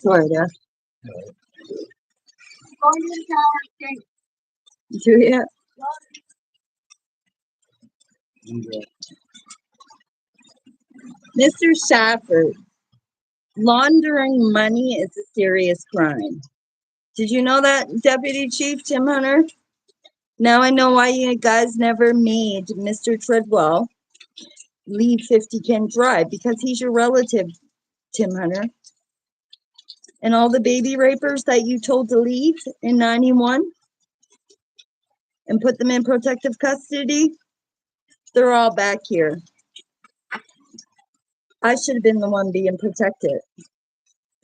Florida. Julia. Mr. Shaftford, laundering money is a serious crime. Did you know that, Deputy Chief Tim Hunter? Now I know why you guys never made Mr. Treadwell leave 50 Kent Drive, because he's your relative, Tim Hunter. And all the baby rapers that you told to leave in 91 and put them in protective custody, they're all back here. I should have been the one being protected.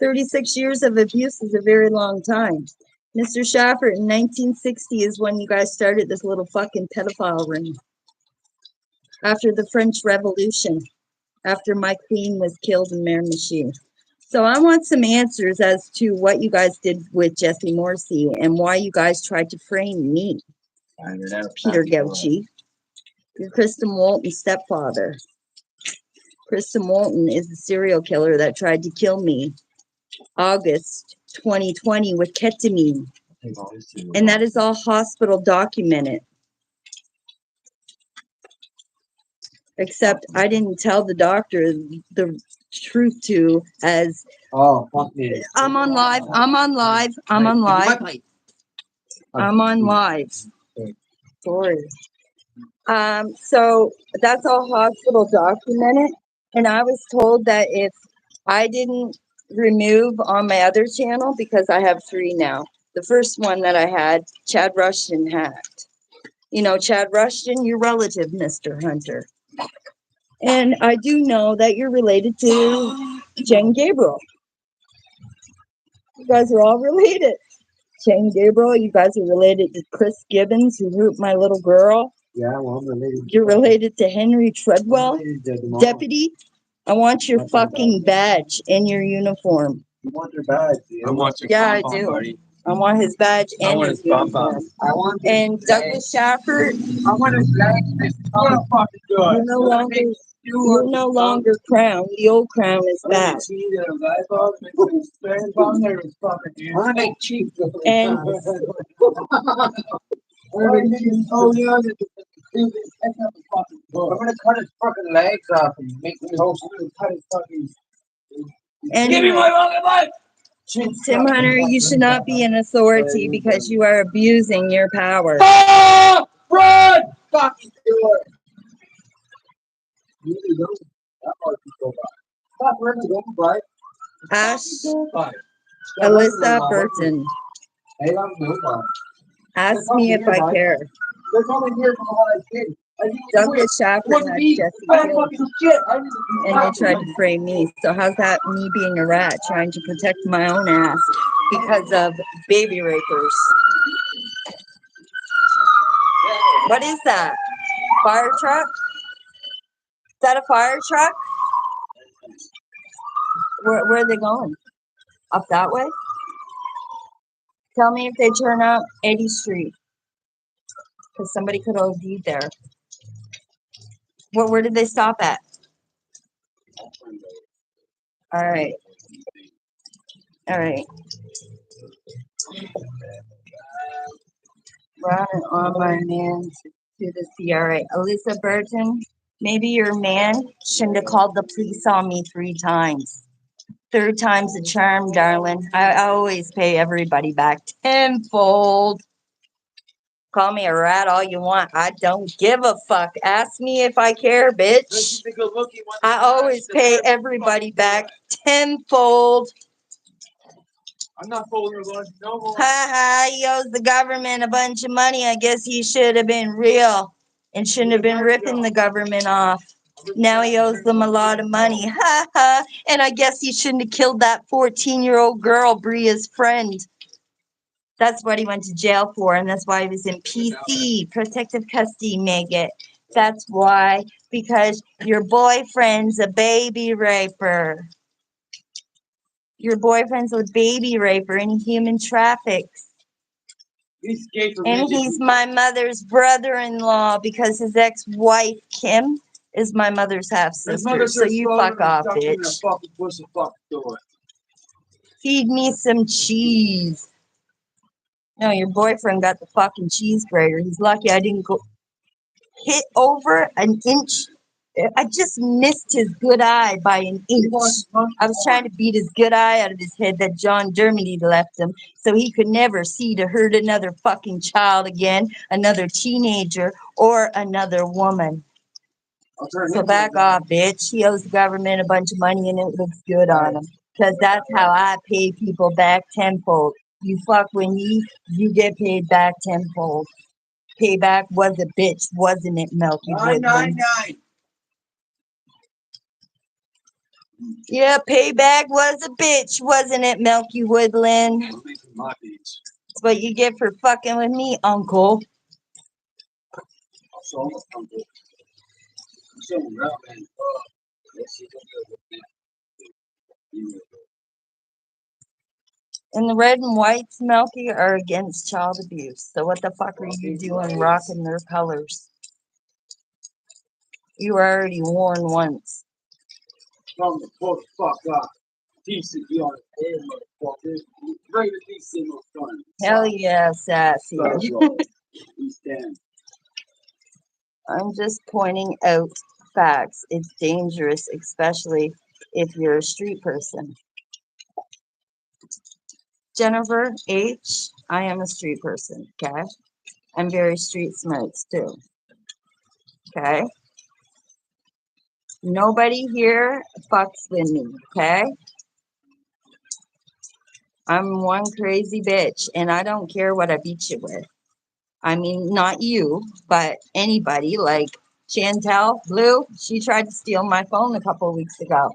36 years of abuse is a very long time. Mr. Shaftford, in 1960 is when you guys started this little fucking pedophile ring. After the French Revolution, after my queen was killed in Miramichi. So I want some answers as to what you guys did with Jesse Morrissey and why you guys tried to frame me, Peter Gauchi. You're Kristen Walton's stepfather. Kristen Walton is the serial killer that tried to kill me August 2020 with ketamine. And that is all hospital documented. Except I didn't tell the doctor the truth to as fuck me. I'm on live. Sorry. So that's all hospital documented. And I was told that if I didn't remove on my other channel, because I have 3 now. The first one that I had, Chad Rushton hacked. You know, Chad Rushton, your relative, Mr. Hunter. And I do know that you're related to Jen Gabriel. You guys are all related. Jen Gabriel, you guys are related to Chris Gibbons, who rooped my little girl. Yeah, well, I'm related. You're related to Henry Treadwell. Deputy, I want your fucking badge and your uniform. You want your badge? I want your I do. buddy. I want his badge I and want his his bum uniform. I want And Douglas Shaftford, I want his badge. you're no longer crown. The old crown is back. I want to make Cheif. And Oh yeah, I'm gonna cut his fucking legs off and make me whole. Cut his fucking. give me my fucking life. Tim Hunter, you should not be an authority because you are abusing your power. Run! Fucking do it. Stop running, don't buy. Ash Alyssa Burton. Hey, I'm nobody. Ask me if I care. They're coming here from what I did. Douglas Shaftford had Jesse killed, and they tried to frame me. So how's that me being a rat trying to protect my own ass because of baby rapers? What is that? Fire truck? Is that a fire truck? Where are they going? Up that way? Tell me if they turn up 80th Street. Because somebody could OD there. Where did they stop at? All right. Running on my man to the CRA. Alyssa Burton, maybe your man shouldn't have called the police on me 3 times. 3rd time's a charm, darling. I always pay everybody back tenfold. Call me a rat all you want. I don't give a fuck. Ask me if I care, bitch. I always pay everybody back tenfold. I'm not fooling you no more. He owes the government a bunch of money. I guess he should have been real and shouldn't have been ripping the government off. Now he owes them a lot of money. And I guess he shouldn't have killed that 14-year-old girl, Bria's friend. That's what he went to jail for, and that's why he was in PC, protective custody, Maggot. That's why, because your boyfriend's a baby raper. Your boyfriend's a baby raper and human traffics. And he's my mother's brother-in-law because his ex-wife, Kim, is my mother's half-sister. So you fuck off, bitch. Feed me some cheese. No, your boyfriend got the fucking cheese grater. He's lucky I didn't go hit over an inch. I just missed his good eye by an inch. I was trying to beat his good eye out of his head that John Dermody left him so he could never see to hurt another fucking child again, another teenager, or another woman. So back off, bitch. He owes the government a bunch of money and it looks good on him. Because that's how I pay people back tenfold. You fuck with me, you get paid back tenfold. Payback was a bitch, wasn't it, Milky Woodland? 999. Yeah, payback was a bitch, wasn't it, Milky Woodland? That's what you get for fucking with me, uncle. And the red and whites, Milky, are against child abuse. So what the fuck are you doing rocking their colors? You were already worn once. Tell them to pull the fuck up. Decent, you on the air, motherfucker. Great at these single fun. Hell yeah, sassy. He's dead. I'm just pointing out facts. It's dangerous, especially if you're a street person. Jennifer H., I am a street person, okay? I'm very street smart too, okay? Nobody here fucks with me, okay? I'm one crazy bitch, and I don't care what I beat you with. I mean, not you, but anybody like Chantel Blue. She tried to steal my phone a couple of weeks ago.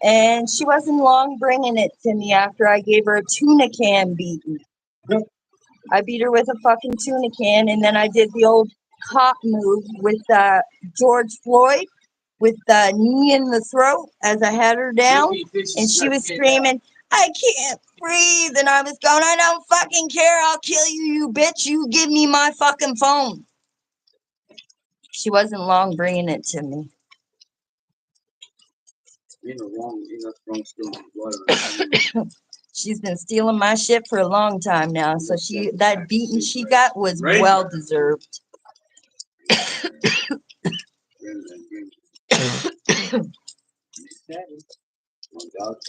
And she wasn't long bringing it to me after I gave her a tuna can beating. I beat her with a fucking tuna can, and then I did the old cop move with George Floyd with the knee in the throat as I had her down, and she was screaming, "I can't breathe," and I was going, "I don't fucking care, I'll kill you, you bitch, you give me my fucking phone." She wasn't long bringing it to me. She's been stealing my shit for a long time now, so that beating she got was well deserved.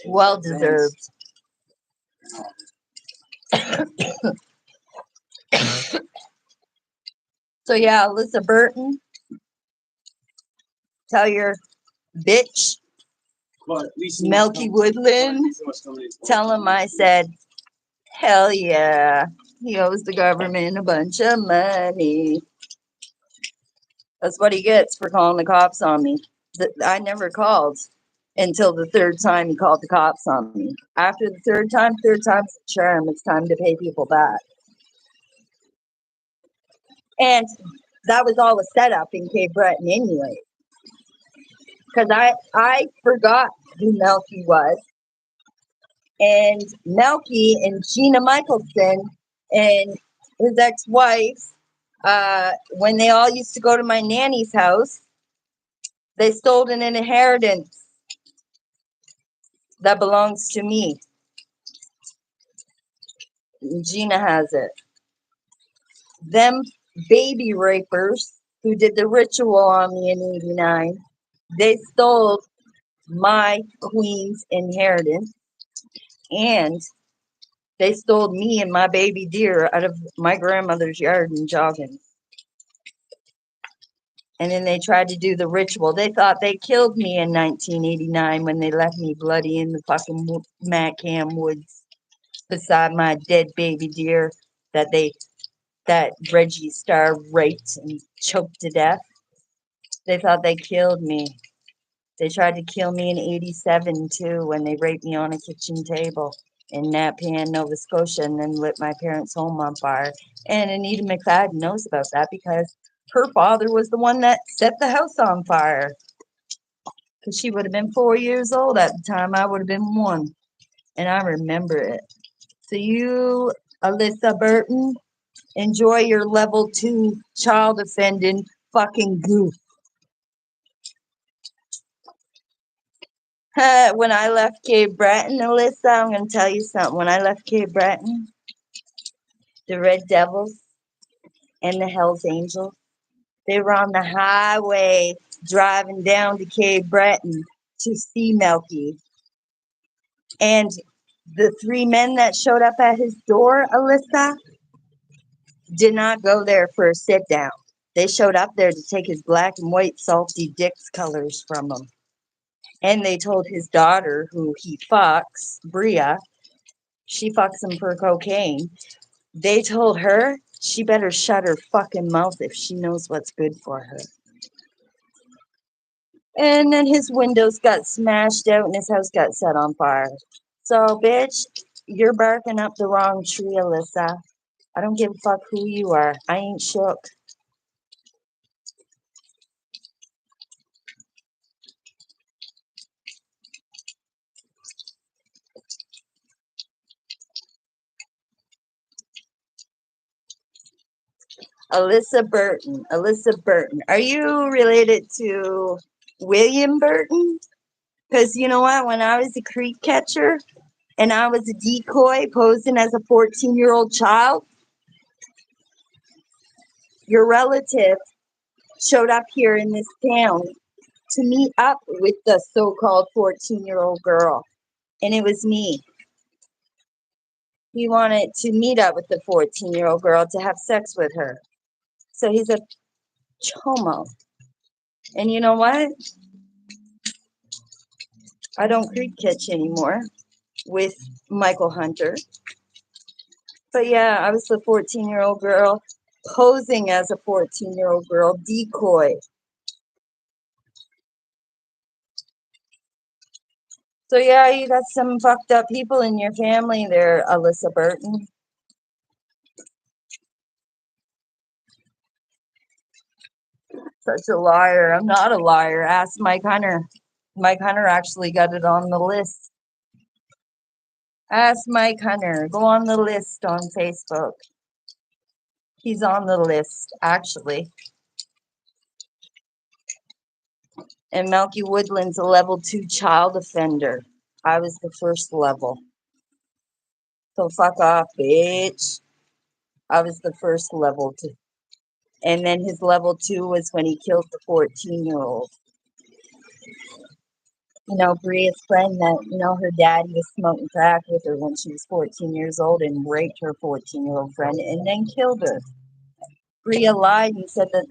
Well deserved. So yeah, Alyssa Burton, tell your bitch Milky Woodland, tell him I said, hell yeah, he owes the government a bunch of money. That's what he gets for calling the cops on me. I never called until the third time he called the cops on me. After the third time's the charm. It's time to pay people back. And that was all a setup in Cape Breton anyway. Because I forgot who Melky was. And Melky and Gina Michelson and his ex-wife, when they all used to go to my nanny's house, they stole an inheritance that belongs to me. Gina has it. Them baby rapers who did the ritual on me in '89, they stole my queen's inheritance, and they stole me and my baby deer out of my grandmother's yard in Joggins. And then they tried to do the ritual. They thought they killed me in 1989 when they left me bloody in the fucking Macam woods beside my dead baby deer that Reggie Starr raped and choked to death. They thought they killed me. They tried to kill me in '87 too when they raped me on a kitchen table in Nepean, Nova Scotia, and then lit my parents' home on fire. And Anita McFadden knows about that because her father was the one that set the house on fire. Because she would have been 4 years old at the time. I would have been 1. And I remember it. So you, Alyssa Burton, enjoy your level 2 child offending fucking goof. When I left Cape Breton, Alyssa, I'm going to tell you something. When I left Cape Breton, the Red Devils and the Hells Angels, they were on the highway driving down to Cape Breton to see Melky. And the three men that showed up at his door, Alyssa, did not go there for a sit down. They showed up there to take his black and white salty dicks colors from him. And they told his daughter, who he fucks, Bria, she fucks him for cocaine. They told her she better shut her fucking mouth if she knows what's good for her. And then his windows got smashed out and his house got set on fire. So, bitch, you're barking up the wrong tree, Alyssa. I don't give a fuck who you are. I ain't shook. Alyssa Burton. Alyssa Burton. Are you related to William Burton? Because you know what? When I was a creep catcher and I was a decoy posing as a 14-year-old child, your relative showed up here in this town to meet up with the so-called 14-year-old girl. And it was me. He wanted to meet up with the 14-year-old girl to have sex with her. So he's a chomo. And you know what? I don't creep catch anymore with Michael Hunter. But yeah, I was the 14-year-old girl posing as a 14-year-old girl decoy. So yeah, you got some fucked up people in your family there, Alyssa Burton. Such a liar. I'm not a liar. Ask Mike Hunter. Mike Hunter actually got it on the list. Ask Mike Hunter. Go on the list on Facebook. He's on the list, actually. And Melky Woodland's a level 2 child offender. I was the first level. So fuck off, bitch. I was the first level 2. And then his level 2 was when he killed the 14-year-old. You know, Bria's friend that, you know, her daddy was smoking crack with her when she was 14 years old and raped her 14-year-old friend and then killed her. Bria lied and said that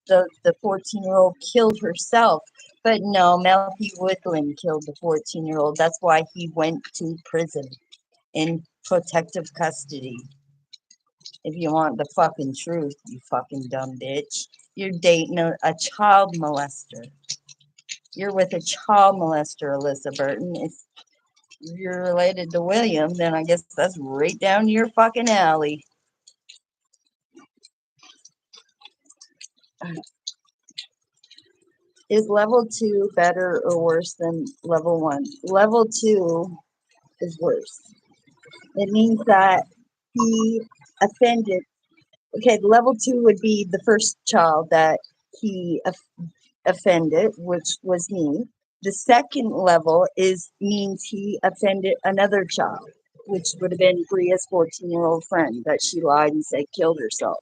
the 14-year-old killed herself. But no, Melky Woodland killed the 14-year-old. That's why he went to prison in protective custody. If you want the fucking truth, you fucking dumb bitch. You're dating a child molester. You're with a child molester, Alyssa Burton. If you're related to William, then I guess that's right down your fucking alley. Is level 2 better or worse than level 1? Level 2 is worse. It means that he offended. Okay, level 2 would be the first child that he offended, which was me. The second level means he offended another child, which would have been Bria's 14-year-old friend that she lied and said killed herself.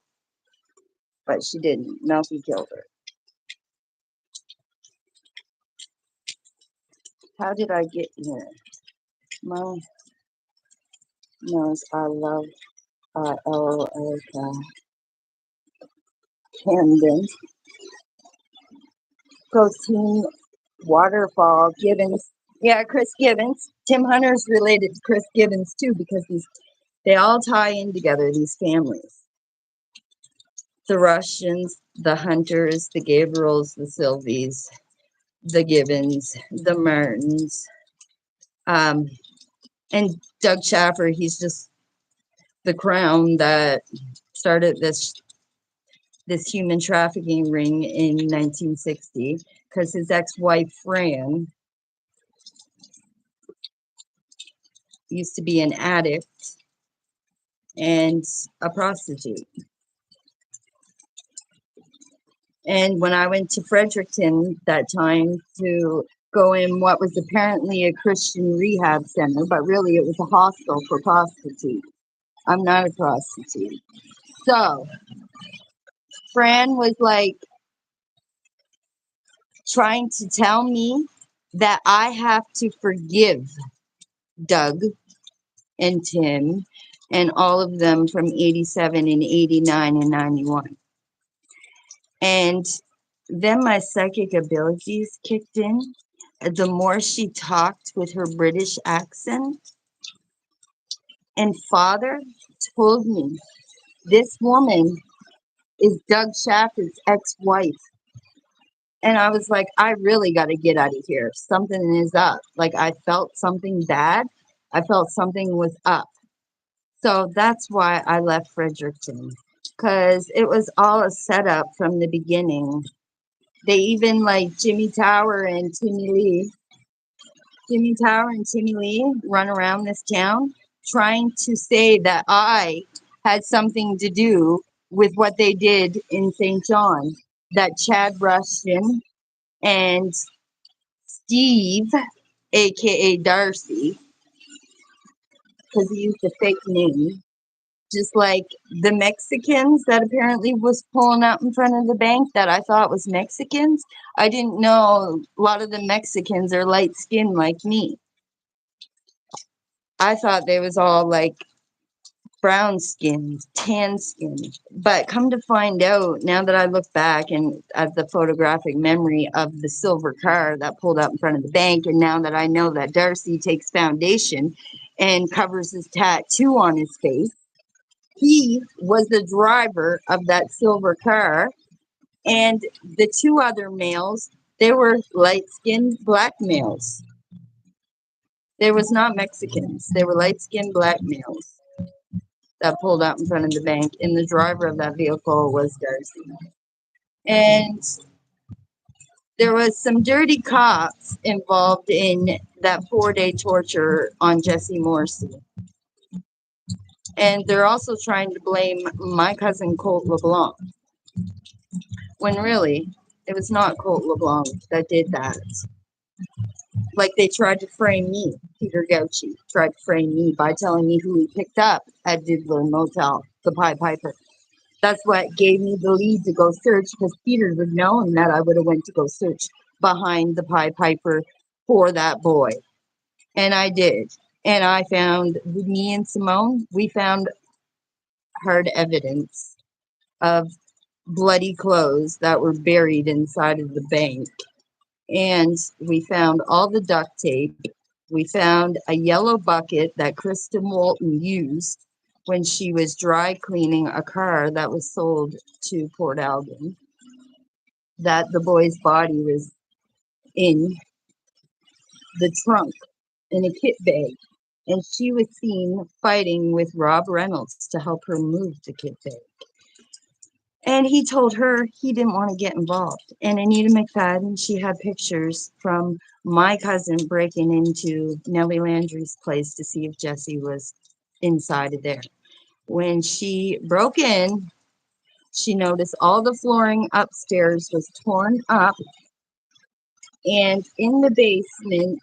But she didn't. Melky killed her. How did I get here? My nose, I love Erica Camden. Protein, Waterfall, Gibbons. Yeah, Chris Gibbons. Tim Hunter's related to Chris Gibbons too because they all tie in together, these families. The Russians, the Hunters, the Gabriels, the Sylvies, the Gibbons, the Martins, and Doug Schaffer. He's just the crown that started this human trafficking ring in 1960 because his ex-wife Fran used to be an addict and a prostitute. And when I went to Fredericton that time to go in what was apparently a Christian rehab center, but really it was a hostel for prostitutes. I'm not a prostitute. So, Fran was like trying to tell me that I have to forgive Doug and Tim and all of them from 87 and 89 and 91. And then my psychic abilities kicked in. The more she talked with her British accent, and Father told me this woman is Doug Shaftford's ex-wife. And I was like, I really got to get out of here. Something is up. Like, I felt something bad. I felt something was up. So that's why I left Fredericton, because it was all a setup from the beginning. They even like Jimmy Tower and Timmy Lee run around this town trying to say that I had something to do with what they did in St. John, that Chad Rushton and Steve, aka Darcy, because he used a fake name, just like the Mexicans that apparently was pulling out in front of the bank that I thought was Mexicans. I didn't know a lot of the Mexicans are light skinned like me. I thought they was all like brown skinned, tan skinned. But come to find out, now that I look back and at the photographic memory of the silver car that pulled up in front of the bank, and now that I know that Darcy takes foundation and covers his tattoo on his face, he was the driver of that silver car. And the two other males, they were light skinned black males. They was not Mexicans. They were light skinned black males that pulled out in front of the bank, and the driver of that vehicle was Darcy. And there was some dirty cops involved in that 4-day torture on Jesse Morrissey. And they're also trying to blame my cousin Colt LeBlanc, when really it was not Colt LeBlanc that did that. Like, they tried to frame me. Peter Gauchi tried to frame me by telling me who he picked up at Diddler Motel, the Pied Piper. That's what gave me the lead to go search, because Peter would have known that I would have went to go search behind the Pied Piper for that boy. And I did. And I found, me and Simone, we found hard evidence of bloody clothes that were buried inside of the bank. And we found all the duct tape. We found a yellow bucket that Krista Moulton used when she was dry cleaning a car that was sold to Port Albion, that the boy's body was in the trunk in a kit bag. And she was seen fighting with Rob Reynolds to help her move the kit bag. And he told her he didn't want to get involved. And Anita McFadden, she had pictures from my cousin breaking into Nellie Landry's place to see if Jesse was inside of there. When she broke in, she noticed all the flooring upstairs was torn up. And in the basement,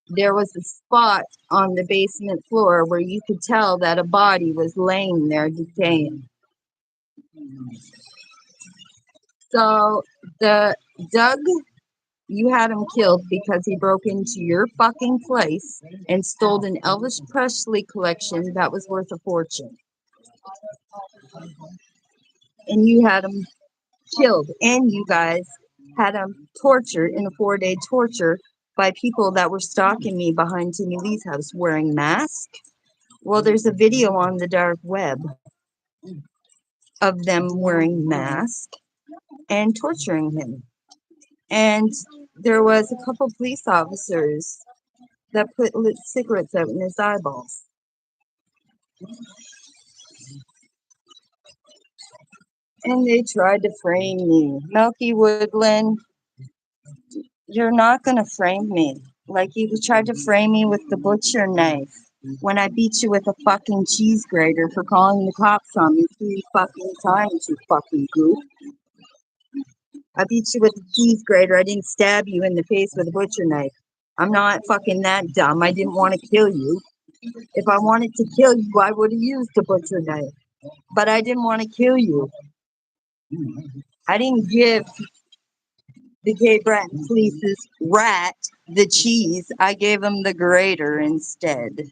there was a spot on the basement floor where you could tell that a body was laying there decaying. So the Doug, you had him killed because he broke into your fucking place and stole an Elvis Presley collection that was worth a fortune. And you had him killed. And you guys had him tortured in a 4-day torture by people that were stalking me behind Timmy Lee's house wearing masks. Well, there's a video on the dark web of them wearing masks and torturing him. And there was a couple police officers that put lit cigarettes out in his eyeballs. And they tried to frame me. Milky Woodland, you're not going to frame me. Like, you tried to frame me with the butcher knife when I beat you with a fucking cheese grater for calling the cops on me 3 fucking times, you fucking goof. I beat you with a cheese grater. I didn't stab you in the face with a butcher knife. I'm not fucking that dumb. I didn't want to kill you. If I wanted to kill you, I would have used a butcher knife. But I didn't want to kill you. I didn't give the Cape Breton police's rat the cheese. I gave him the grater instead.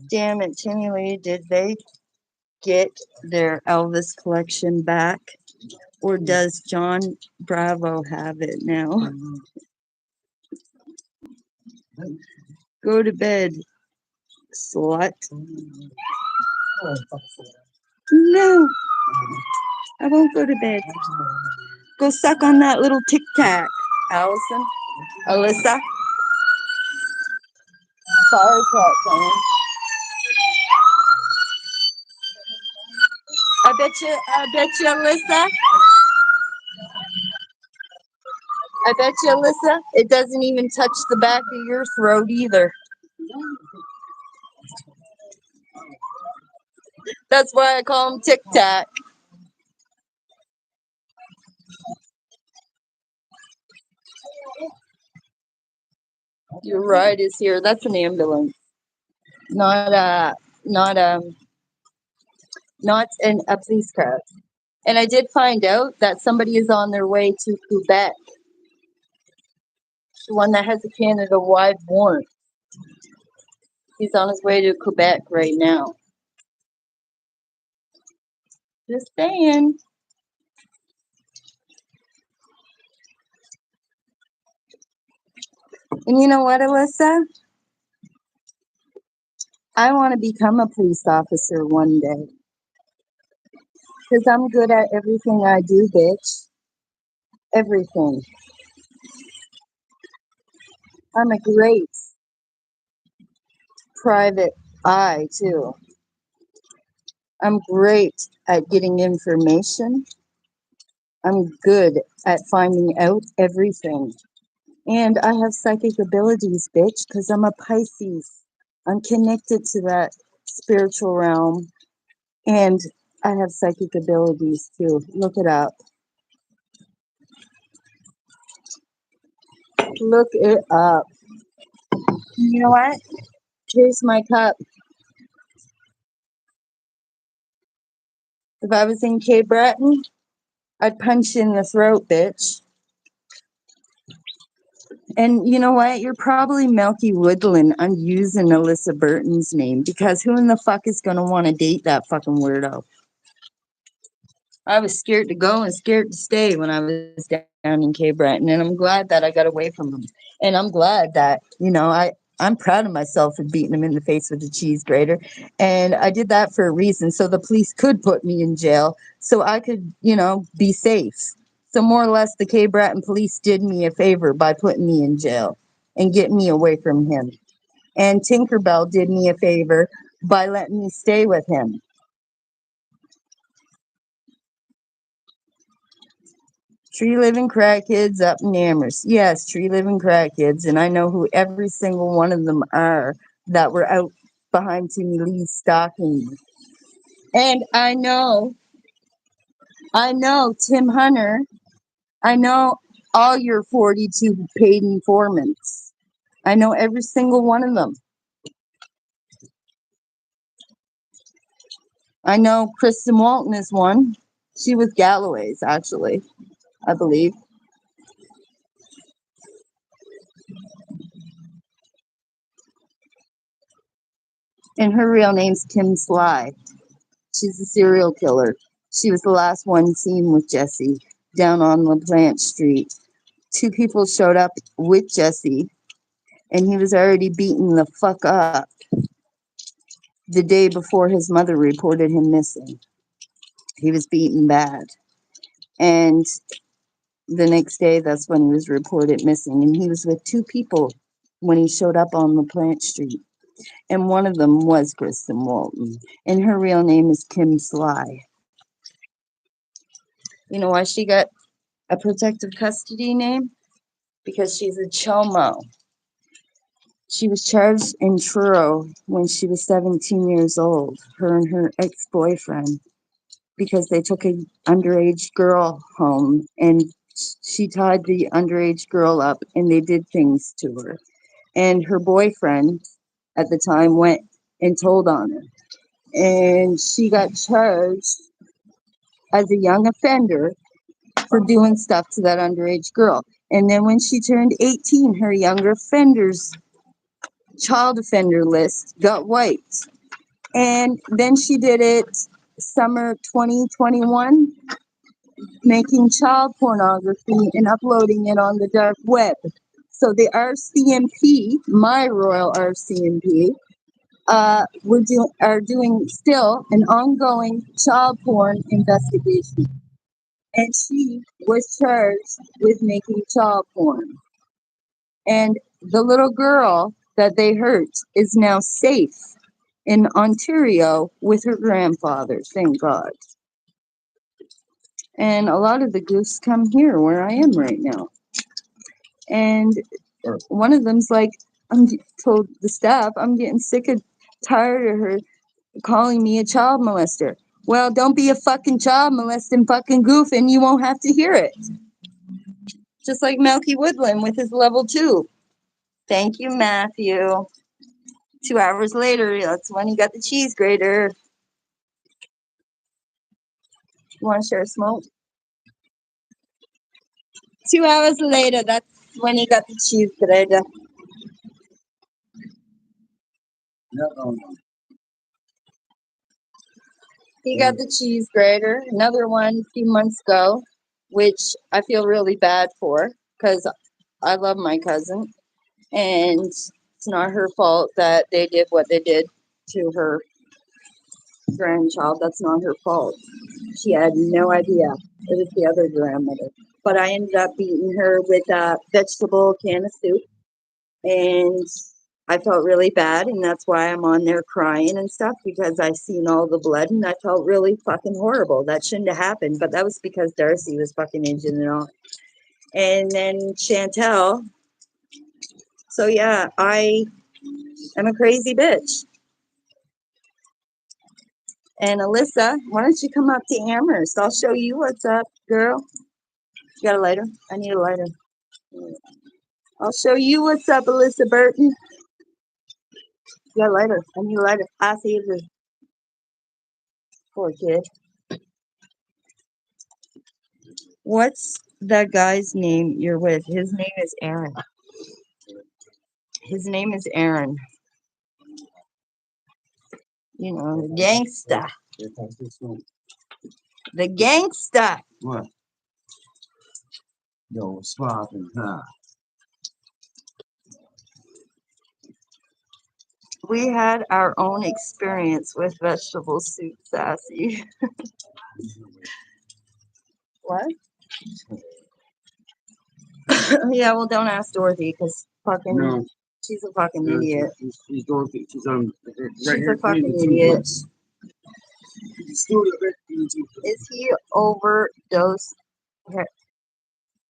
Damn it, Timmy Lee, did they get their Elvis collection back? Or does John Bravo have it now? Go to bed, slut. No, I won't go to bed. Go suck on that little tic tac, Allison. Alyssa. Fire truck coming. I bet you, Alyssa. I bet you, Alyssa, it doesn't even touch the back of your throat either. That's why I call them Tic Tac. Your ride is here. That's an ambulance, not a, not a, not a police car. And I did find out that somebody is on their way to Quebec. The one that has a Canada-wide warrant. He's on his way to Quebec right now. Just saying. And you know what, Alyssa? I want to become a police officer one day. Because I'm good at everything I do, bitch. Everything. I'm a great private eye, too. I'm great at getting information. I'm good at finding out everything. And I have psychic abilities, bitch, because I'm a Pisces. I'm connected to that spiritual realm. And I have psychic abilities, too. Look it up. Look it up. You know what? Here's my cup. If I was in Cape Breton, I'd punch you in the throat, bitch. And you know what? You're probably Milky Woodland. I'm using Alyssa Burton's name because who in the fuck is going to want to date that fucking weirdo? I was scared to go and scared to stay when I was down in Cape Breton, and I'm glad that I got away from him. And I'm glad that, I'm proud of myself for beating him in the face with a cheese grater. And I did that for a reason, so the police could put me in jail, so I could, be safe. So more or less, the Cape Breton police did me a favor by putting me in jail and getting me away from him. And Tinkerbell did me a favor by letting me stay with him. Tree living crackheads up in Amherst. Yes, tree living crackheads. And I know who every single one of them are that were out behind Timmy Lee's stalking me. And I know Tim Hunter. I know all your 42 paid informants. I know every single one of them. I know Kristen Walton is one. She was Galloway's, actually, I believe. And her real name's Kim Sly. She's a serial killer. She was the last one seen with Jesse down on LaPlante Street. Two people showed up with Jesse, and he was already beaten the fuck up the day before his mother reported him missing. He was beaten bad. And the next day, that's when he was reported missing. And he was with two people when he showed up on LaPlante Street. And one of them was Kristen Walton. And her real name is Kim Sly. You know why she got a protective custody name? Because she's a chomo. She was charged in Truro when she was 17 years old, her and her ex-boyfriend, because they took a underage girl home and she tied the underage girl up and they did things to her. And her boyfriend at the time went and told on her. And she got charged as a young offender for doing stuff to that underage girl. And then when she turned 18, her younger offenders child offender list got wiped. And then she did it summer 2021, making child pornography and uploading it on the dark web. So the RCMP, my Royal RCMP, are doing still an ongoing child porn investigation. And she was charged with making child porn. And the little girl that they hurt is now safe in Ontario with her grandfather, thank God. And a lot of the goofs come here where I am right now. And one of them's like, told the staff, I'm getting sick and tired of her calling me a child molester. Well, don't be a fucking child molesting fucking goof and you won't have to hear it. Just like Melky Woodland with his level 2. Thank you, Matthew. 2 hours later, that's when he got the cheese grater. You want to share a smoke? 2 hours later, that's when he got the cheese grater. No. He got the cheese grater. Another one a few months ago, which I feel really bad for because I love my cousin. And it's not her fault that they did what they did to her grandchild. That's not her fault. She had no idea. It was the other grandmother. But I ended up beating her with a vegetable can of soup. And I felt really bad. And that's why I'm on there crying and stuff because I seen all the blood and I felt really fucking horrible. That shouldn't have happened. But that was because Darcy was fucking injured and all. And then Chantel. So yeah, I am a crazy bitch. And Alyssa, why don't you come up to Amherst? I'll show you what's up, girl. You got a lighter? I need a lighter. I'll show you what's up, Alyssa Burton. You got a lighter? I need a lighter. I see you. Poor kid. What's that guy's name you're with? His name is Aaron. His name is Aaron. You know, the gangsta. The gangsta. What? Yo, swapping, huh? We had our own experience with vegetable soup, Sassy. What? Yeah, well, don't ask Dorothy because fucking No. she's a fucking idiot. She's Dorothy. She's right She's here a fucking cleaning the idiot. toothbrush. Is he overdose?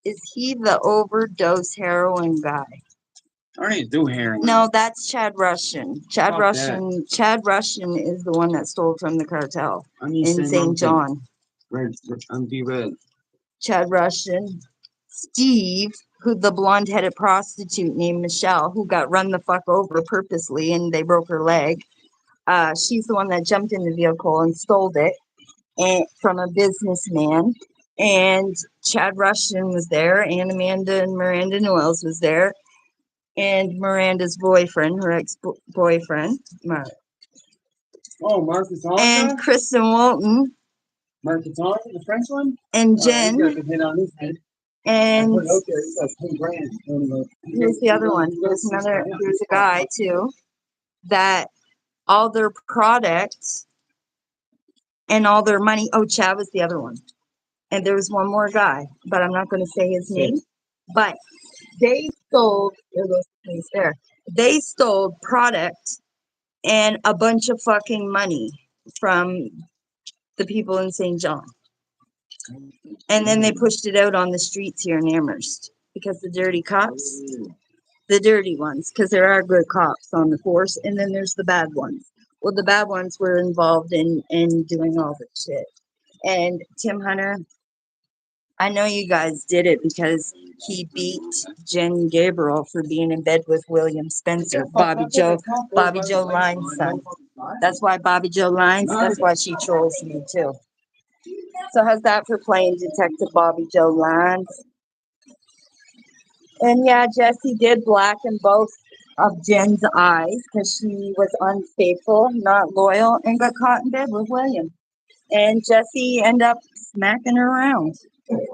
Is he the overdose heroin guy? I don't even do heroin. No, that's Chad Russian. Chad Fuck Russian. Chad Russian is the one that stole from the cartel I need in St. John. Red. I'm D-Red. Chad Russian. Steve, who the blonde-headed prostitute named Michelle, who got run the fuck over purposely and they broke her leg. She's the one that jumped in the vehicle and stole it and from a businessman. And Chad Russian was there, and Amanda and Miranda Noels was there, and Miranda's boyfriend, her ex-boyfriend, Oh, Marcus and Kristen Walton, Marcus the French one? and Jen, and here's the other one. There's a guy too, that all their products and all their money. Oh, Chad was the other one. And there was one more guy, but I'm not going to say his name. But they stole, they stole product and a bunch of fucking money from the people in St. John. And then they pushed it out on the streets here in Amherst because the dirty cops. the dirty ones, because there are good cops on the force, and then there's the bad ones. Well, the bad ones were involved in doing all this shit. And Tim Hunter, I know you guys did it because he beat Jen Gabriel for being in bed with William Spencer, Bobby Joe Lyons' son. That's why Bobby Joe Lyons, that's why she trolls me too. So how's that for playing Detective Bobby Joe Lyons? And yeah, Jesse did blacken both of Jen's eyes because she was unfaithful, not loyal, and got caught in bed with William. And Jesse ended up smacking her around.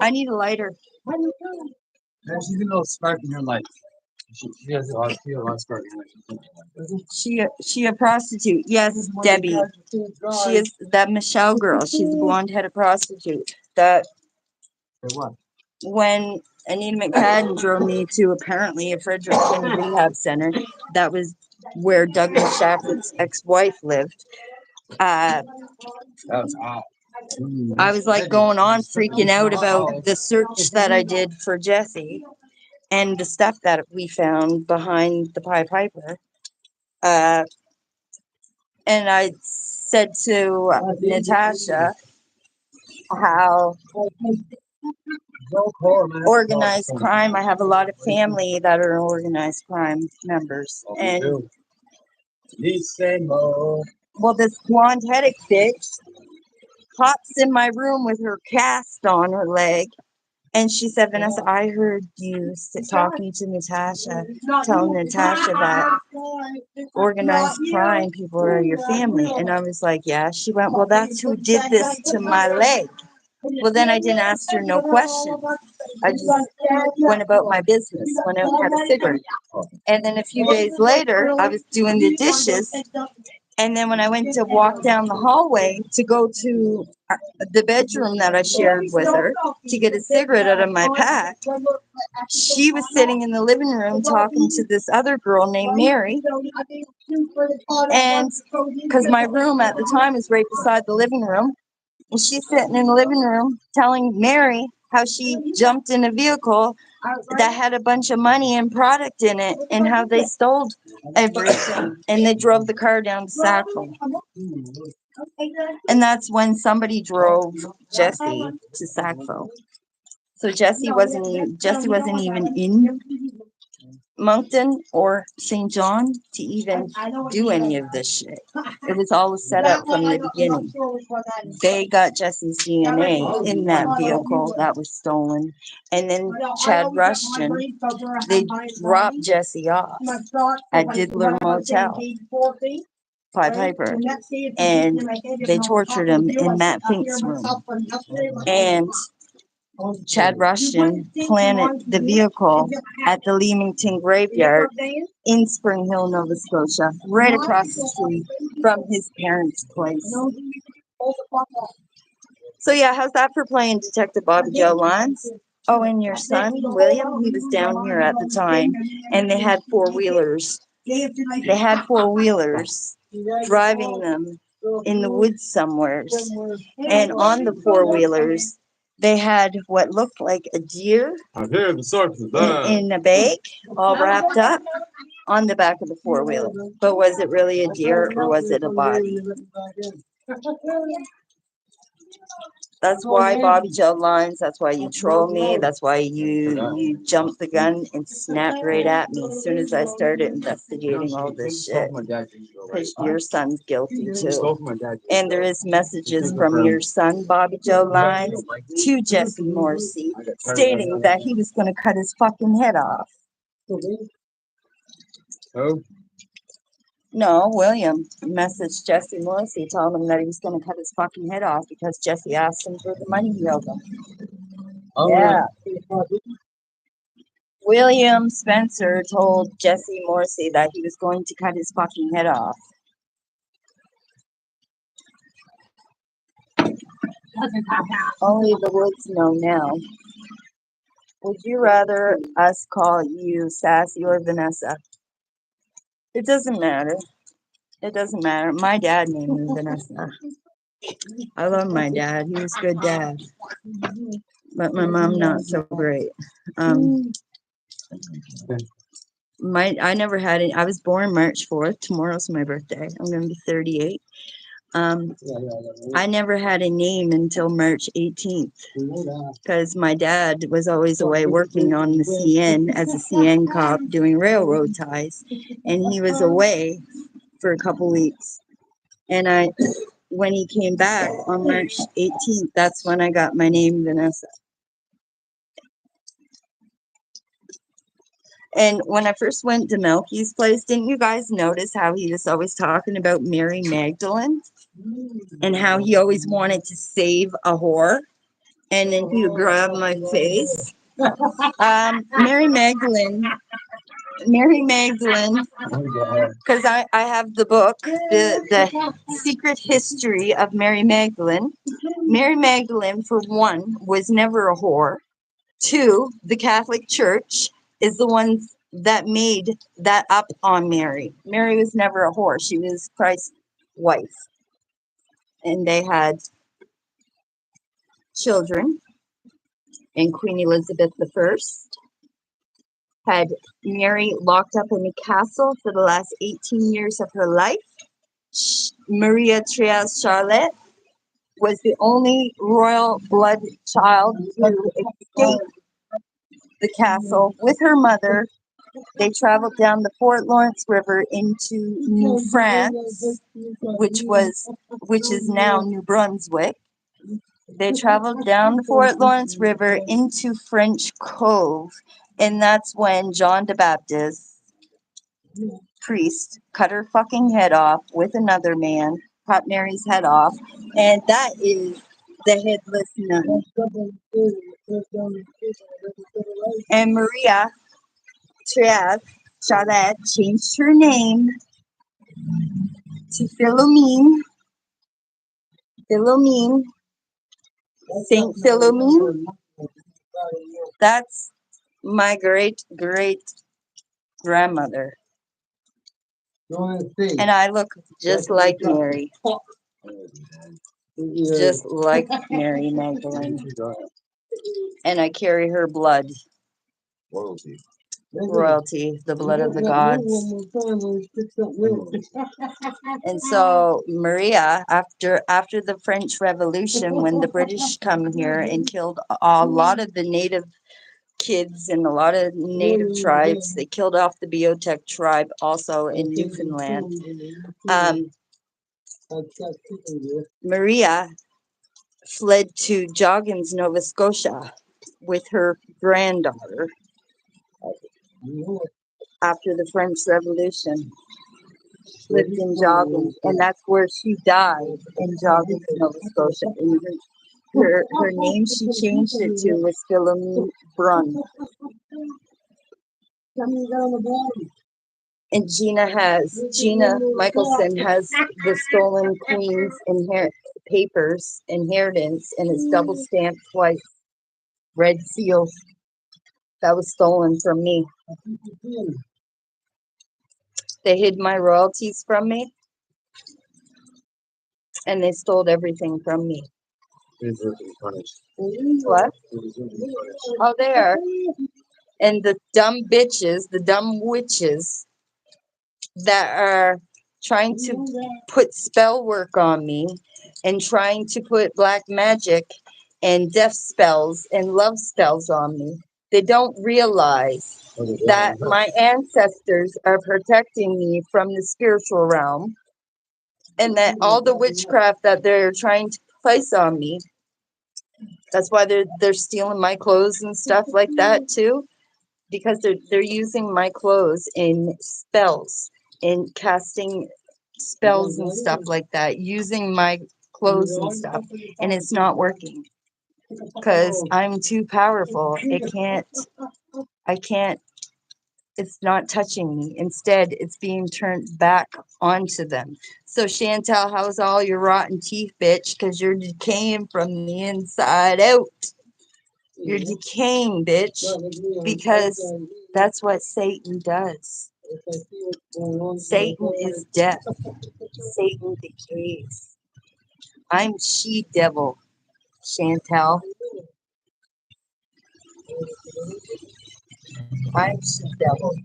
I need a lighter. Yeah, she's a little spark in her life. She has a lot of spark in her life. She a prostitute. Yes, Debbie. She is that Michelle girl. She's a blonde-headed prostitute. That For what? when Anita McFadden drove me to apparently a Fredericton rehab center, that was where Douglas Shaftford's ex-wife lived. That was hot. I was like going on freaking out about the search that I did for Jesse and the stuff that we found behind the Pied Piper. And I said to Natasha how organized crime, I have a lot of family that are organized crime members. And well, this blonde-headed bitch pops in my room with her cast on her leg. And she said, Vanessa, I heard you talking to Natasha, telling Natasha that organized crime people are your family. And I was like, yeah. She went, well, that's who did this to my leg. Well, then I didn't ask her no questions. I just went about my business, went out and had a cigarette. And then a few days later, I was doing the dishes. And then when I went to walk down the hallway to go to the bedroom that I shared with her to get a cigarette out of my pack, she was sitting in the living room talking to this other girl named Mary. And because my room at the time is right beside the living room, and she's sitting in the living room telling Mary how she jumped in a vehicle that had a bunch of money and product in it and how they stole everything. And they drove the car down to Sackville. And that's when somebody drove Jesse to Sackville. So Jesse wasn't even in Moncton or St. John to even do any of this shit. It was all set up from the beginning. They got Jesse's DNA in that vehicle that was stolen. And then Chad Rushton, they dropped Jesse off at Diddler Motel, Pied Piper, and they tortured him in Matt Fink's room. And Chad Rushton planted the vehicle at the Leamington Graveyard in Spring Hill, Nova Scotia, right across the street from his parents' place. So yeah, how's that for playing Detective Bobby Joe Lyons? Oh, and your son, William, he was down here at the time, and they had four-wheelers. They had four-wheelers driving them in the woods somewheres. And on the four-wheelers, they had what looked like a deer in a bag, all wrapped up on the back of the four-wheeler. But was it really a deer or was it a body? That's why Bobby Joe Lyons, that's why you troll me, that's why you jumped the gun and snapped right at me as soon as I started investigating all this shit. Because your son's guilty too. And there is messages from your son, Bobby Joe Lyons, to Jesse Morrissey, stating that he was going to cut his fucking head off. Oh? No, William messaged Jesse Morrissey, telling him that he was going to cut his fucking head off because Jesse asked him for the money he owed him. Yeah. William Spencer told Jesse Morrissey that he was going to cut his fucking head off. Only the woods know now. Would you rather us call you Sassy or Vanessa? It doesn't matter. It doesn't matter. My dad named me Vanessa. I love my dad. He was a good dad. But my mom, not so great. I never had it. I was born March 4th. Tomorrow's my birthday. I'm going to be 38. I never had a name until March 18th because my dad was always away working on the CN as a CN cop doing railroad ties, and he was away for a couple weeks. And when he came back on March 18th, that's when I got my name, Vanessa. And when I first went to Melky's place, didn't you guys notice how he was always talking about Mary Magdalene and how he always wanted to save a whore? And then he would grab my face. Mary Magdalene, because I have the book, the Secret History of Mary Magdalene. Mary Magdalene, for one, was never a whore. Two, the Catholic Church is the ones that made that up on Mary. Mary was never a whore. She was Christ's wife. And they had children. And Queen Elizabeth I had Mary locked up in a castle for the last 18 years of her life. Maria Therese Charlotte was the only royal blood child to escape the castle with her mother. They traveled down the Fort Lawrence River into New France, which is now New Brunswick. They traveled down the Fort Lawrence River into French Cove, and that's when John the Baptist, priest, cut her fucking head off with another man, cut Mary's head off, and that is the headless nun. And Maria Therese Charlotte changed her name to Philomene, Saint Philomene. That's my great grandmother. And I look just like Mary. Just like Mary Magdalene. And I carry her blood. Royalty, the blood of the gods. And so Maria, after the French Revolution, when the British come here and killed a lot of the native kids and a lot of native tribes, they killed off the Beotech tribe also in Newfoundland. Maria fled to Joggins, Nova Scotia with her granddaughter after the French Revolution. Lived in Joggins, and that's where she died, in Joggins, Nova Scotia. And her name she changed it to was Philomene Brun. And Gina Michelson has the stolen Queen's inheritance, and it's double stamped twice. Red seals. That was stolen from me. They hid my royalties from me, and they stole everything from me. What? Oh, they are. And the dumb bitches, the dumb witches that are trying to put spell work on me and trying to put black magic and death spells and love spells on me. They don't realize that my ancestors are protecting me from the spiritual realm, and that all the witchcraft that they're trying to place on me, that's why they're stealing my clothes and stuff like that too, because they're using my clothes in spells, in casting spells and stuff like that, using my clothes and stuff, and it's not working because I'm too powerful. I can't, it's not touching me. Instead, it's being turned back onto them. So Chantel, how's all your rotten teeth, bitch? Because you're decaying from the inside out. You're decaying, bitch, because that's what Satan does. Satan is death. Satan decays. I'm she-devil, Chantel. I'm she-devil.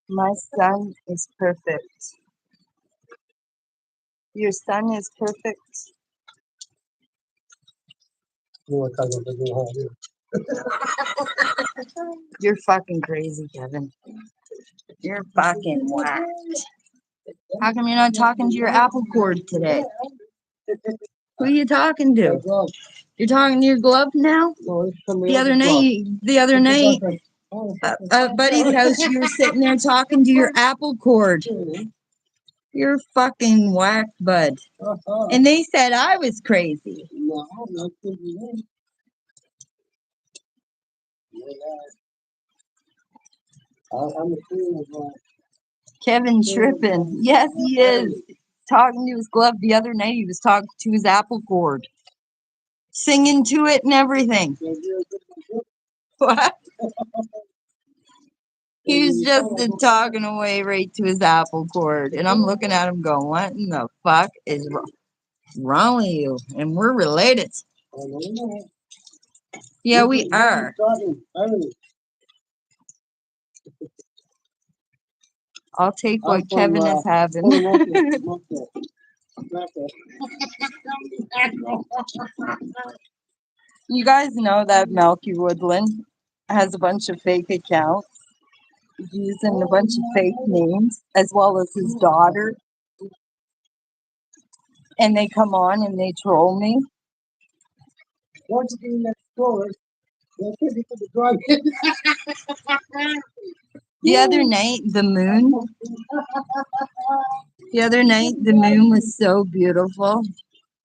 My son is perfect. Your son is perfect. You're fucking crazy, Kevin. You're fucking whacked. How come you're not talking to your apple cord today? Who are you talking to? You're talking to your glove now? The other night, at Buddy's house, you were sitting there talking to your apple cord. You're fucking whack, bud. And they said I was crazy. Kevin tripping. Yes, he is. Talking to his glove the other night. He was talking to his apple cord. Singing to it and everything. What? He was just talking away right to his apple cord. And I'm looking at him going, what in the fuck is wrong with you? And we're related. Yeah, we are. I'll take what Kevin is having. You guys know that Melky Woodland has a bunch of fake accounts using a bunch of fake names, as well as his daughter. And they come on and they troll me. The other night, the moon was so beautiful.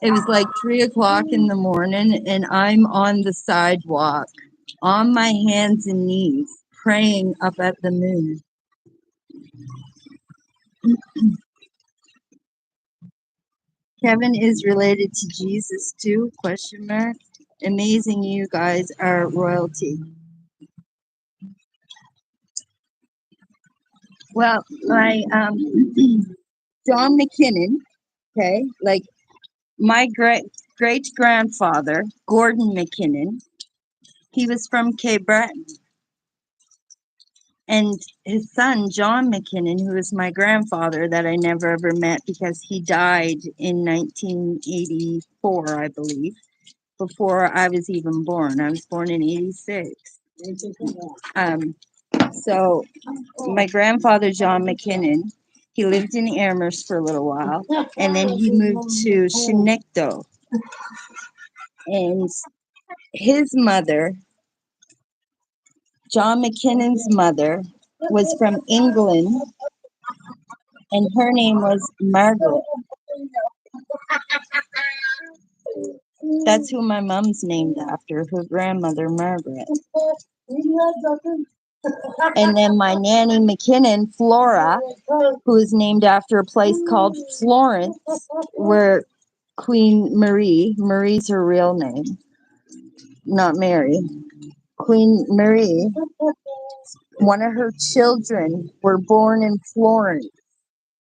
It was like 3 o'clock in the morning, and I'm on the sidewalk, on my hands and knees, praying up at the moon. Kevin is related to Jesus too? Question mark. Amazing, you guys are royalty. Well, my John McKinnon, okay, like my great grandfather, Gordon McKinnon, he was from Cape Breton. And his son, John McKinnon, who is my grandfather that I never ever met because he died in 1984, I believe, before I was even born. I was born in 86. So my grandfather, John McKinnon, he lived in Amherst for a little while, and then he moved to Shinekto. And his mother, John McKinnon's mother, was from England, and her name was Margaret. That's who my mom's named after, her grandmother, Margaret. And then my nanny McKinnon, Flora, who is named after a place called Florence, where Queen Marie's her real name, not Mary. Queen Marie, one of her children were born in Florence.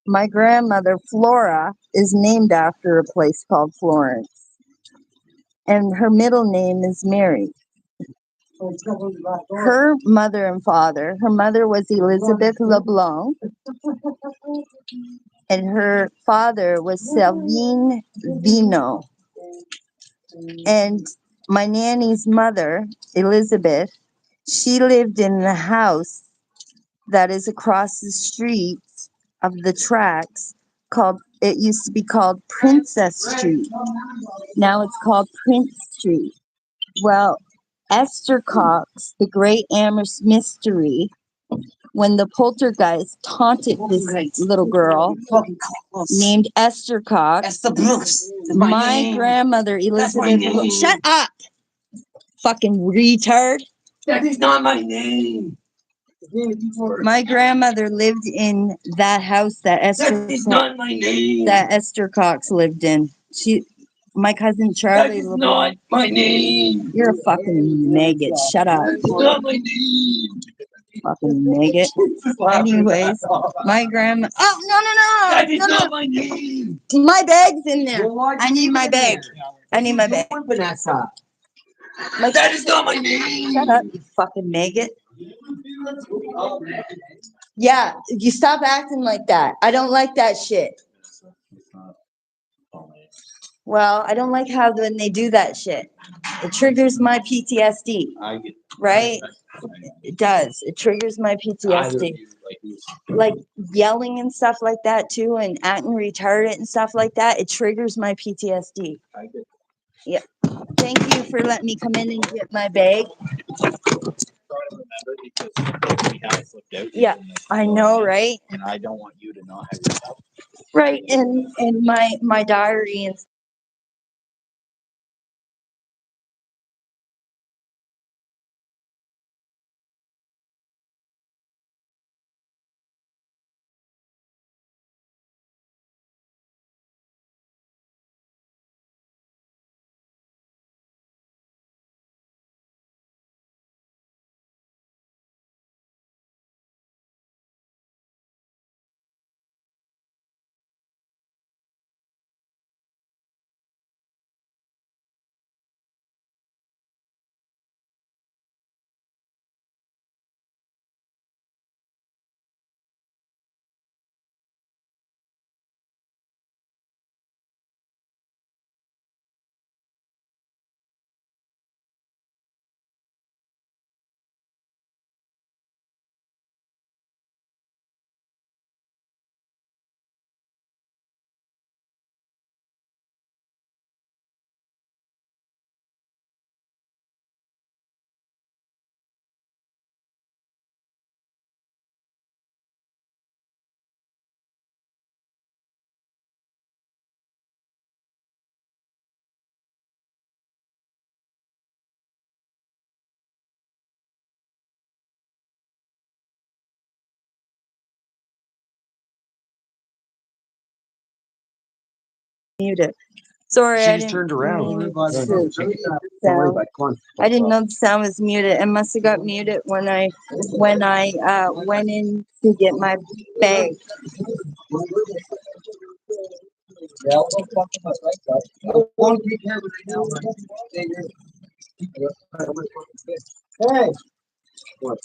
My grandmother, Flora, is named after a place called Florence. And her middle name is Mary. Her mother and father, her mother was Elizabeth LeBlanc, and her father was Selvine Vino. And my nanny's mother, Elizabeth, she lived in the house that is across the street of the tracks it used to be called Princess Street. Now it's called Prince Street. Well, Esther Cox, the great Amherst mystery, when the poltergeist taunted this little girl named Esther Cox, my grandmother Elizabeth, shut up, fucking retard. That is not my name. My grandmother lived in that house that Esther Cox lived in. My cousin Charlie. That is not my name. You're a fucking maggot. Shut up. That is not my name. Fucking maggot. Anyways, my grandma. Oh, no. That is not my name. My bag's in there. I need my bag. I need my bag. That is not my name. Shut up, you fucking maggot. Yeah, you stop acting like that. I don't like that shit. It's not funny. Well, I don't like how when they do that shit. It triggers my PTSD, I get right? I It does. It triggers my I PTSD. like this. Like yelling and stuff like that too, and acting retarded and stuff like that. It triggers my PTSD. I get Thank you for letting me come in and get my bag. try to remember because we have flipped out. Yeah, I know, right? And I don't want you to not have your help. Right, and my diary and mute it. Sorry, She I just didn't turned around. mean Don't worry to about mute it. the Don't worry sound. about it. Come on. I didn't know the sound was muted. It must have got muted when I went in to get my bag. Yeah, I'll go fuck with us, right, guys? I want to take care of it right now. Stay here. Hey! What?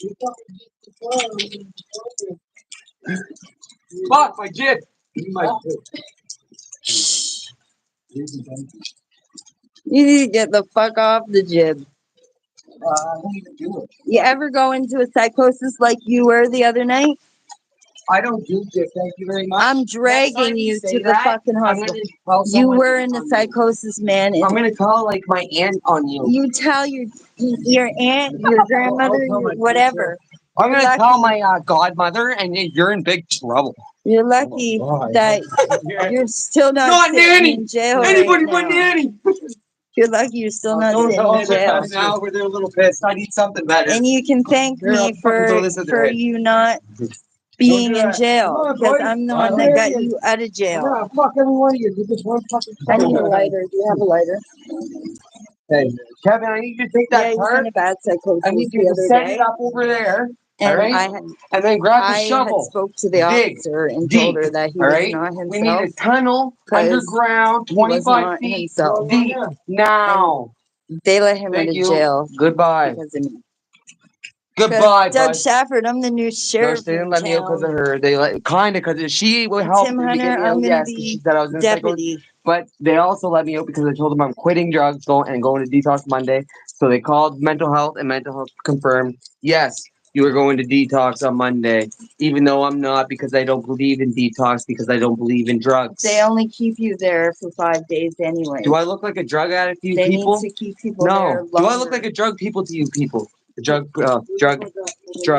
Fuck, my jib! My You need to get the fuck off the jib. I don't even do it. You ever go into a psychosis like you were the other night? I don't do jib, thank you very much. I'm Next time dragging you say to the that, fucking I'm hospital. gonna call You someone were in a on you. psychosis, man. I'm gonna call like my aunt on you. You tell your aunt, your grandmother, tell my your whatever. I'm gonna You're call lucky. my godmother, and you're in big trouble. You're lucky that you're still not sitting nanny. in jail Anybody right but now. nanny. You're lucky you're still not Don't sitting tell in them jail. that now where they're a little pissed. I need something better. And you can thank Here, I'll me fucking throw this at their for head. you not being do in that. jail, Come on, because boys. I'm the Why one that got dare you? you out of I'm jail. gonna fuck every one of you. You just one fucking. I need a lighter. Do you have a lighter? Hey, Kevin, I need you to take Yeah, that he's card. in a bad psychosis I need the you to other set day. it up over there. And all right? And then grab the I had shovel. spoke to the Dig officer and deep, told her that he all was right? not We need himself. a tunnel 'cause underground, he was 25 not feet himself. deep. Now. They let him out Thank of you. jail Goodbye. because of me. Goodbye, Doug bud. Shaftford, I'm the new No, sheriff they didn't in let me out because of town. her. They let kind of because she would And help Tim them to Hunter, get me I'm out. gonna Yes, 'cause she be said I was gonna psycho. deputy. But they also let me out because I told them I'm quitting drugs, going to detox Monday. So they called mental health, and mental health confirmed, yes, you are going to detox on Monday. Even though I'm not, because I don't believe in detox, because I don't believe in drugs. They only keep you there for 5 days anyway. Do I look like a drug addict to you They people? need to keep people there No. longer. Do I look like a drug people to you people? A drug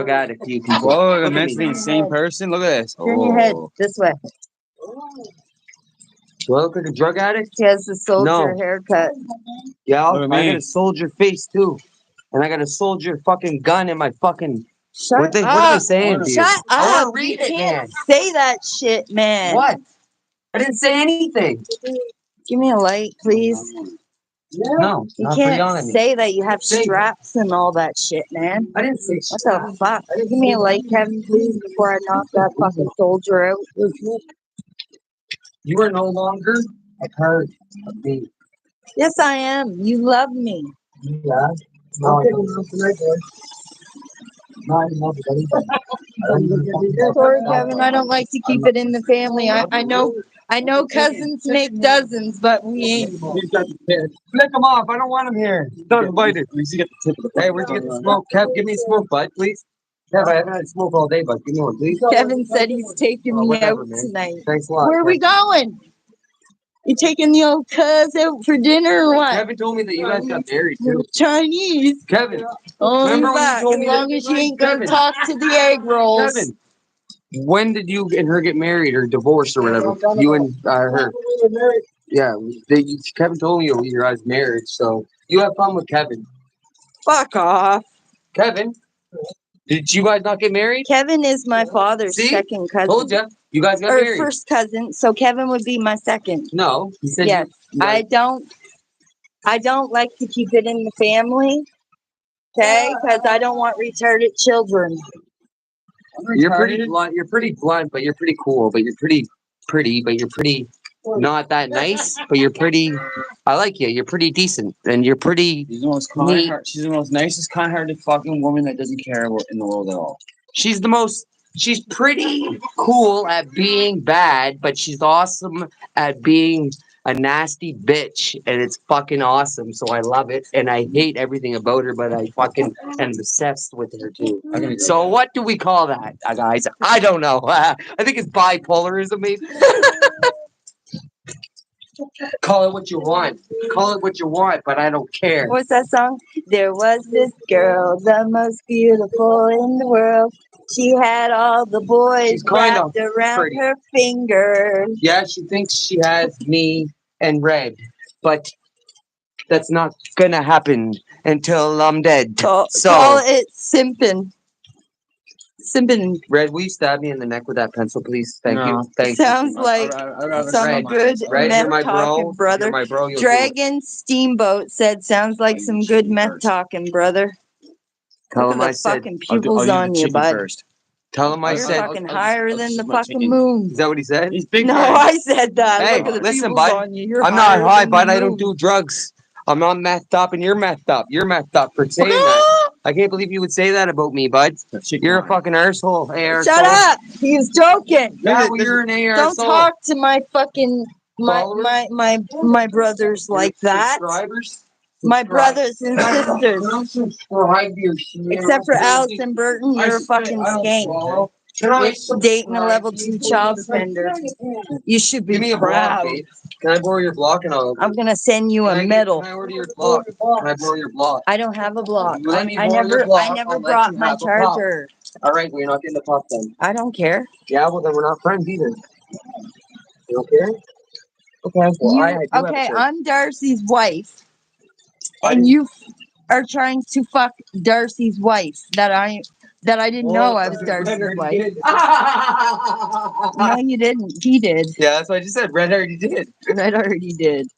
addict to you people. Whoa, Look the at meant to be me. the same person. Look at this. Turn your head Oh. this way. Do I look like a drug addict? He has the soldier No. haircut. Yeah, Look at I me. got a soldier face too. And I got a soldier fucking gun in my fucking. Shut What up. are they saying to you? Shut I up. want to read You it, can't man. say that shit, man. What? I didn't say anything. Give me a light, please. No, You not can't beyond me. say that you have Say it. straps and all that shit, man. I didn't say What the fuck? Give me a light, Kevin, please, before I knock that fucking soldier out. You are no longer a part of me. Yes, I am. You love me. Yeah. No, okay, tonight, boy. Not in love with anybody. Sorry, Kevin, I don't like to keep it in the family. I know cousins make dozens, but we ain't. He's got the kid. Flick him off. I don't want him here. Don't invite it. At least you get the tip of the Hey, where'd you get the smoke? Kev, give me a smoke, bud, please. Kev, I haven't had smoke all day, bud. Give me one, please. Kevin said he's taking me Whatever, out man. tonight. Thanks a lot. Where are we going? You taking the old cuz out for dinner or what? Kevin told me that you guys got married, too. Chinese. Kevin. Oh, Remember you're when you back. told As me long that- as you ain't gonna Kevin. talk to the egg rolls. Kevin. When did you and her get married or divorced or whatever? You and her. Yeah, Kevin told me your guys' marriage, so you have fun with Kevin. Fuck off. Kevin, did you guys not get married? Kevin is my father's See? second cousin. Told you. You guys got Or married. first cousin, so Kevin would be my second. No, he said Yes. you guys- I don't like to keep it in the family. Okay? Because I don't want retarded children. You're pretty blunt. You're pretty blunt, but you're pretty cool. But you're pretty, but you're pretty not that nice. But you're pretty. I like you. You're pretty decent, and you're pretty. She's the most Neat. she's the most nicest, kind-hearted fucking woman that doesn't care about in the world at all. She's the most. She's pretty cool at being bad, but she's awesome at being a nasty bitch, and it's fucking awesome. So I love it, and I hate everything about her, but I fucking am obsessed with her too. So what do we call that, guys? I don't know. I think it's bipolarism, maybe. Call it what you want. Call it what you want, but I don't care. What's that song? There was this girl, the most beautiful in the world. She had all the boys She's kind of wrapped around pretty. her finger. Yeah, she thinks she has me and Red, but that's not gonna happen until I'm dead. Call So, it simpin'. Simpin'. Red, will you stab me in the neck with that pencil, please? Thank No. you. Thank Sounds you. like some Red, good Red, you're my meth bro. talking, brother. You're my bro. You'll do it. Dragon Steamboat said, sounds like some good meth talking, brother. Tell Look him at I the said. fucking pupils on you, bud. First. Tell him I You're said. fucking higher than the my fucking chicken. moon. Is that what he said? He's big. No, man. I said that. Hey, Look at the listen, pupils bud. on you. You're I'm not higher high, than bud. the I don't moon. do drugs. I'm not methed up, and you're methed up. You're methed up for saying that. I can't believe you would say that about me, bud. You're a fucking arsehole. Hey, arsehole. Shut up! He was joking. Yeah, well, you're an arsehole. Don't talk to my fucking Followers? my brothers like that. Subscribers? My brothers and sisters. Don't subscribe to your shit. Except for Alex and Burton, you're a fucking skank. Dating a level 2 child offender. You should Give be me a block, proud. babe. Can I borrow your block and I'll... I'm gonna send you a medal. Can I order your block? Can I borrow your block? I don't have a block. Let me I borrow your never block. I never I'll let brought you my have a pop. charger. All right, we're not getting the pop then. I don't care. Yeah, well, then we're not friends either. You don't care? Okay. Well, I do have a Okay, shirt. I'm Darcy's wife, and you are trying to fuck Darcy's wife. That I didn't know I was Darcy's wife. No, you didn't. He did. Yeah, that's what I just said. Red already did. Red already did.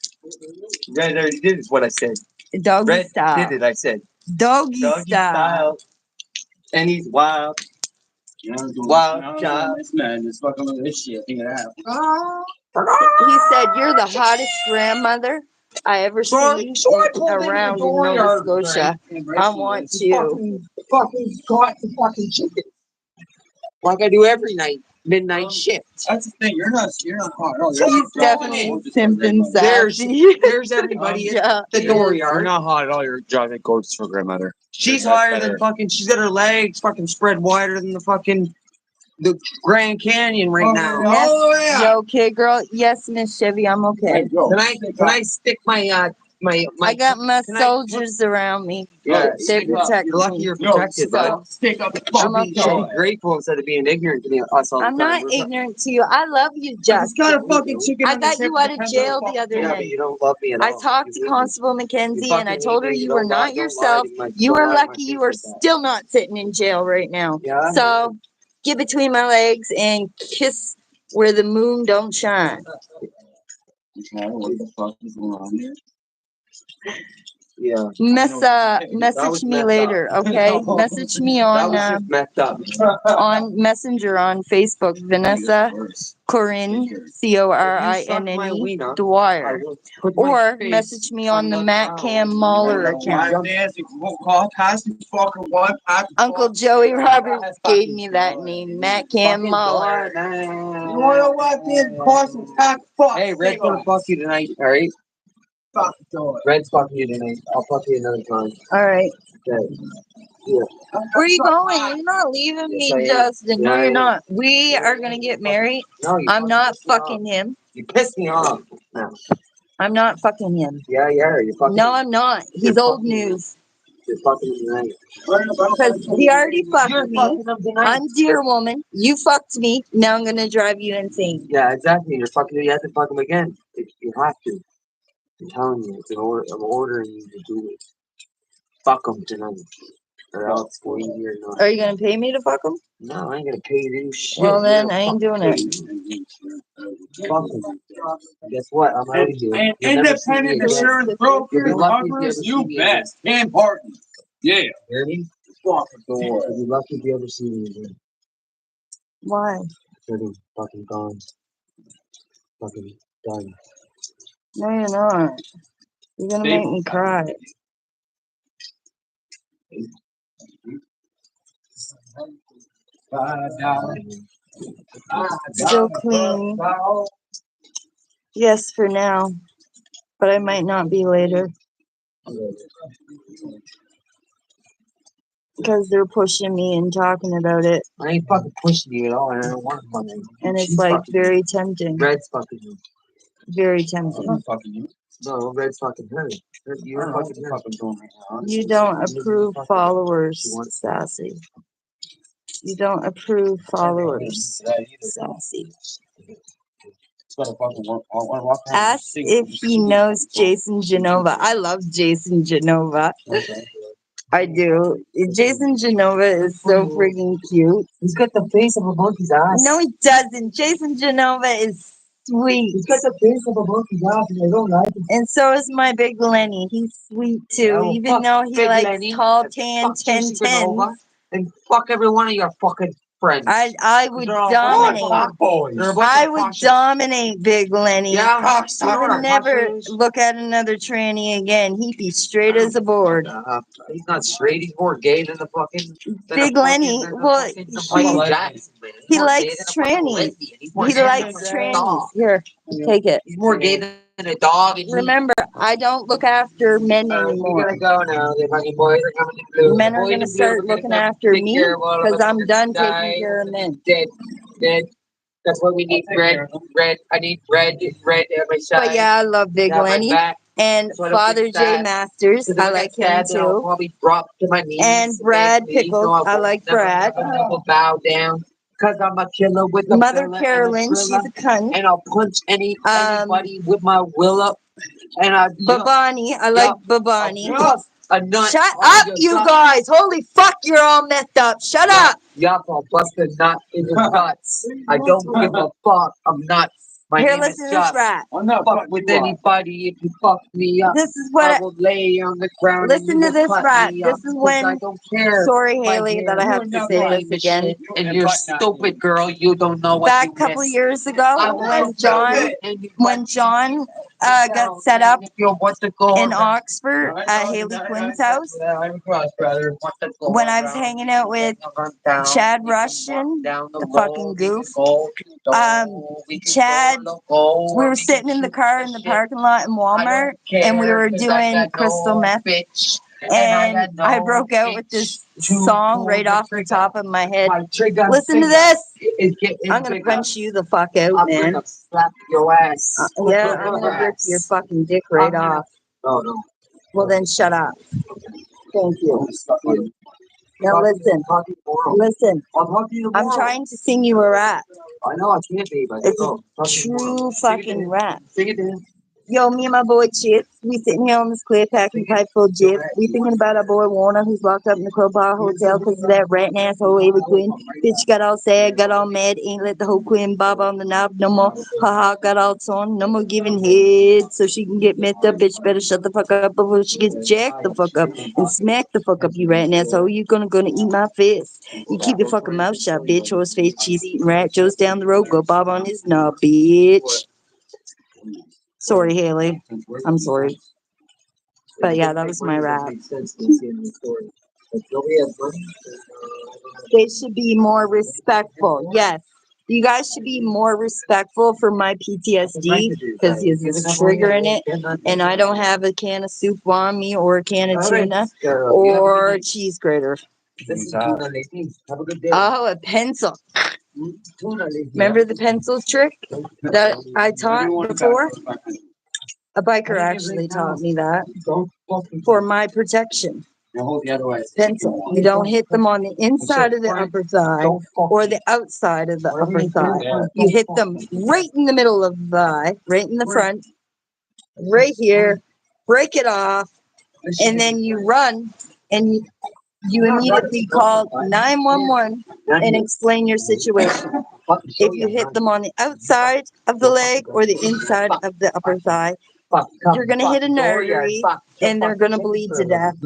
Red already did is what I said. Doggy Red style. did it, I said. Doggy style. And he's wild. Wild child. This man is fucking with this shit. Think of that. He said, "You're the hottest grandmother I ever seen around in Nova Scotia. I want you." Fucking got the fucking chicken. Like I do every night. Midnight shift. That's the thing. You're not hot. No, He's definitely simping There's sassy. there's everybody Yeah, at the he door is. You're yard. not hot at all. You're driving gorgeous for grandmother. She's That's higher better. than fucking. She's got her legs fucking spread wider than the Grand Canyon right now. Yes. You okay, girl? Yes, Miss Chevy, I'm okay. Can I stick my my? I got my can I- soldiers around me. Yeah, They're protecting you're lucky me. you're protected, So, bud. Stick up. I'm You should okay. be grateful instead of being ignorant to me. Us all the I'm time. not ignorant to you. I love you, Justin. I got you out of jail the other Yeah, but night. you don't love me at I all. talked to You hate me. Constable Mackenzie You and I fucking told her hate me. you Don't were lie- not don't lie yourself. to my- You don't were lie to my lucky you face were like that. still not sitting in jail right now. Yeah. So get between my legs and kiss where the moon don't shine. What the fuck is going on here? Yeah. Message me messed later, up. okay? Message me That on was just messed up. on Messenger on Facebook, Vanessa. Corinne, If you suck my Corine wiener, I Dwyer. will put my Or face message me on the the Matt ground. Cam Mahler account. Nancy, call past the fucking one. Uncle Joey Roberts gave me that name, Matt Cam Fucking Mahler. door, man. You wanna what? Then call some pack fuck. Hey, Red's gonna fuck you tonight, alright? Fuck door. Red's fucking you tonight. I'll fuck you another time. All right. Okay. Yeah. Where are you going? You're not leaving Yes, I me, am. Justin. No, Yeah, I you're am. not. We are going to get married. No, you I'm not pissed me off. fucking him. You pissed me off. No. I'm not fucking him. Yeah, you're fucking. No, I'm not. You're He's old fucking him. news. You're fucking him tonight. Because he already fucked You're me. fucking him tonight. I'm Deer Woman. You fucked me. Now I'm going to drive you insane. Yeah, exactly. You're fucking. You have to fuck him again. You have to. I'm telling you. It's an order. I'm ordering you to do it. Fuck him tonight. Or else we're here not. Are you going to pay me to fuck him? No, I ain't gonna pay you to do shit. Well, You're then gonna I ain't fucking doing pay it. you. Fuck him. Guess what? I'm out of here. An You'll never see me independent again. insurance broker You'll be lucky if you covers ever see you me best. Tim Horton. Yeah. Hear me? Fucking door. You'll be lucky if you ever see me again. Why? You'll be fucking gone. Fucking done. No, you're not. You're going to make me cry. Still clean. Yes, for now. But I might not be later. Because they're pushing me and talking about it. I ain't fucking pushing you at all, and I don't want to fucking you. And it's She's like fucking very you. tempting. Red's fucking you. Very I'm tempting. not fucking you. No, Red's fucking her. You're fucking her. You don't approve followers, Sassy. You don't approve followers, Sassy. Ask if he knows Jason Genova. I love Jason Genova. I do. Jason Genova is so freaking cute. He's got the face of a monkey's ass. No, he doesn't. Jason Genova is sweet. He's got the face of a monkey's ass, and I don't like him. And so is my big Lenny. He's sweet too, Yeah, well, even fuck though he Big likes Lenny, tall, and tan, fuck Jason 10 Genova, and fuck every one of your fucking friends. I would They're all dominate. fucking boys. They're a bunch I of would fucking- dominate Big Lenny. Yeah, He you know what would a never fucker is? look at another tranny again. He'd be straight as a board. He's not straight. He's more gay than the fucking. Big Lenny, well, Michael Jackson, man. He's he more gay likes than a fucking trannies. lesbian. He's more He gay than a likes fucking trannies. dog. Here, take it. He's more gay than a dog. And Remember, I don't look after men we anymore. gotta go now. The fucking boys are coming in blue. Men The are boys going to in blue start are gonna looking come after take me care of all of because us I'm and done die. taking care of men. Dead. That's what we need. Red. I need red at my side. But yeah, I love Big Have my Lenny. back. And So I don't Father get J sad. Masters, Because if I I like get sad, him then I'll too. probably drop to my knees. And Brad please, Pickles, no, I won't like never, Brad. Never bow down. Because I'm a killer with a Mother fella Carolyn, and a she's thriller. a cunt. And I'll punch anybody with my will up. And I Babani, I like Babani. a nut. Shut on up, your you gut. guys. Holy fuck, you're all messed up. Shut up. Yup, I'll bust a nut in your guts. I don't give a fuck. I'm nuts. My Here, name is listen to this Chuck. rat. I'm not Fuck with anybody if you fuck me up. This is I what will lay on the ground. listen and you to will this cut rat. me This up is because when- I don't care. Sorry, My Haley, hair that I have is to not say my this again. shit, and you're stupid, girl. You don't know what Back you a couple miss. years I ago, will when John got set up in Oxford at Haley Quinn's house, when I was hanging out with Chad Rushton, the fucking goof, Chad, we were sitting in the car in the parking lot in Walmart, and we were doing crystal meth, and I broke out with this song right off the top of my head. Listen to this. I'm gonna punch you the fuck out, man. gonna slap your ass. Yeah, I'm gonna rip your fucking dick right off. Oh no. Well, then shut up. Thank you. Now listen. I'll Listen. talk to you I'm tomorrow. trying to sing you a rap. I know I can't be, but It's go. a true fucking rap. Sing it to him. Yo, me and my boy Cheif, we sitting here on this clear packing pipe full jib. We thinking about our boy Warner, who's locked up in the Crowbar Hotel because of that rat asshole Ava Quinn. Bitch got all sad, got all mad, ain't let the whole Quinn bob on the knob no more. Haha, got all torn, no more giving head so she can get met up. Bitch better shut the fuck up before she gets jacked the fuck up and smack the fuck up, you rat asshole. You gonna eat my fist. You keep your fucking mouth shut, bitch. Horse face, cheese eating rat. Joe's down the road, go bob on his knob, bitch. Sorry, Haley. I'm sorry. But yeah, that was my rap. They should be more respectful. Yes. You guys should be more respectful for my PTSD because there's this trigger in it. And I don't have a can of soup on me or a can of tuna or a cheese grater. Oh, a pencil. Remember the pencil trick that I taught before? A biker actually taught me that for my protection. Pencil. You don't hit them on the inside of the upper thigh or the outside of the upper thigh. You hit them right in the middle of the thigh, right in the front, right here, break it off, and then you run and you immediately call 911 and explain your situation. If you hit them on the outside of the leg or the inside of the upper thigh, you're going to hit an artery and they're going to bleed to death.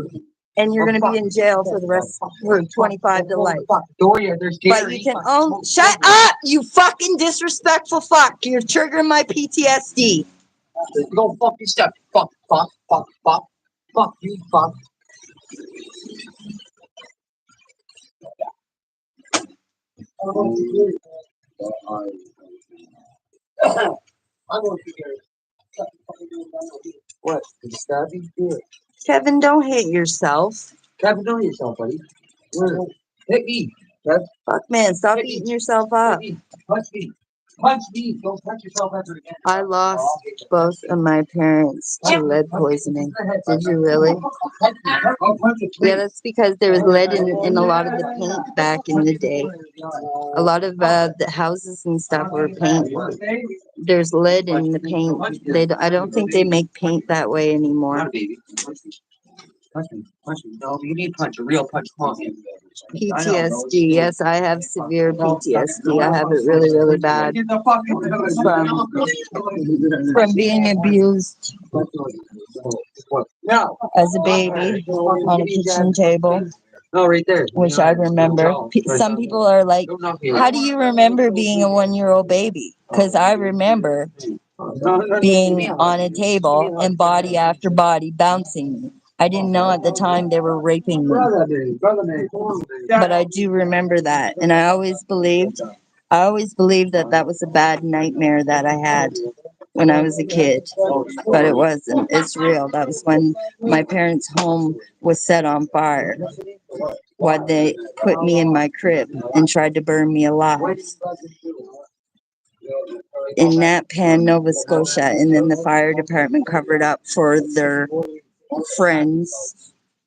And you're going to be in jail for the rest for 25 to life. But you can shut up, you fucking disrespectful fuck. You're triggering my PTSD. Go fuck yourself. Fuck you, fuck. What? Did you stab me? Do it. Kevin, don't hit yourself. Kevin, don't hit yourself, buddy. Hit me. Kev. Fuck, man, stop beating yourself up. Punch me. Punch me. Don't punch yourself ever again. I lost both of my parents to lead poisoning. Did you really? Yeah, that's because there was lead in a lot of the paint back in the day. A lot of the houses and stuff were paint. There's lead in the paint. I don't think they make paint that way anymore. Punch me. No, you need punch. A real punch. PTSD. Yes, I have severe PTSD. I have it really, really bad from being abused as a baby on a kitchen table. No, right there. Which I remember. Some people are like, how do you remember being a 1-year-old baby? Because I remember being on a table and body after body bouncing me. I didn't know at the time they were raping me. But I do remember that. And I always believed that that was a bad nightmare that I had when I was a kid. But it wasn't. It's real. That was when my parents' home was set on fire. Why they put me in my crib and tried to burn me alive in Natpan, Nova Scotia, and then the fire department covered up for their friends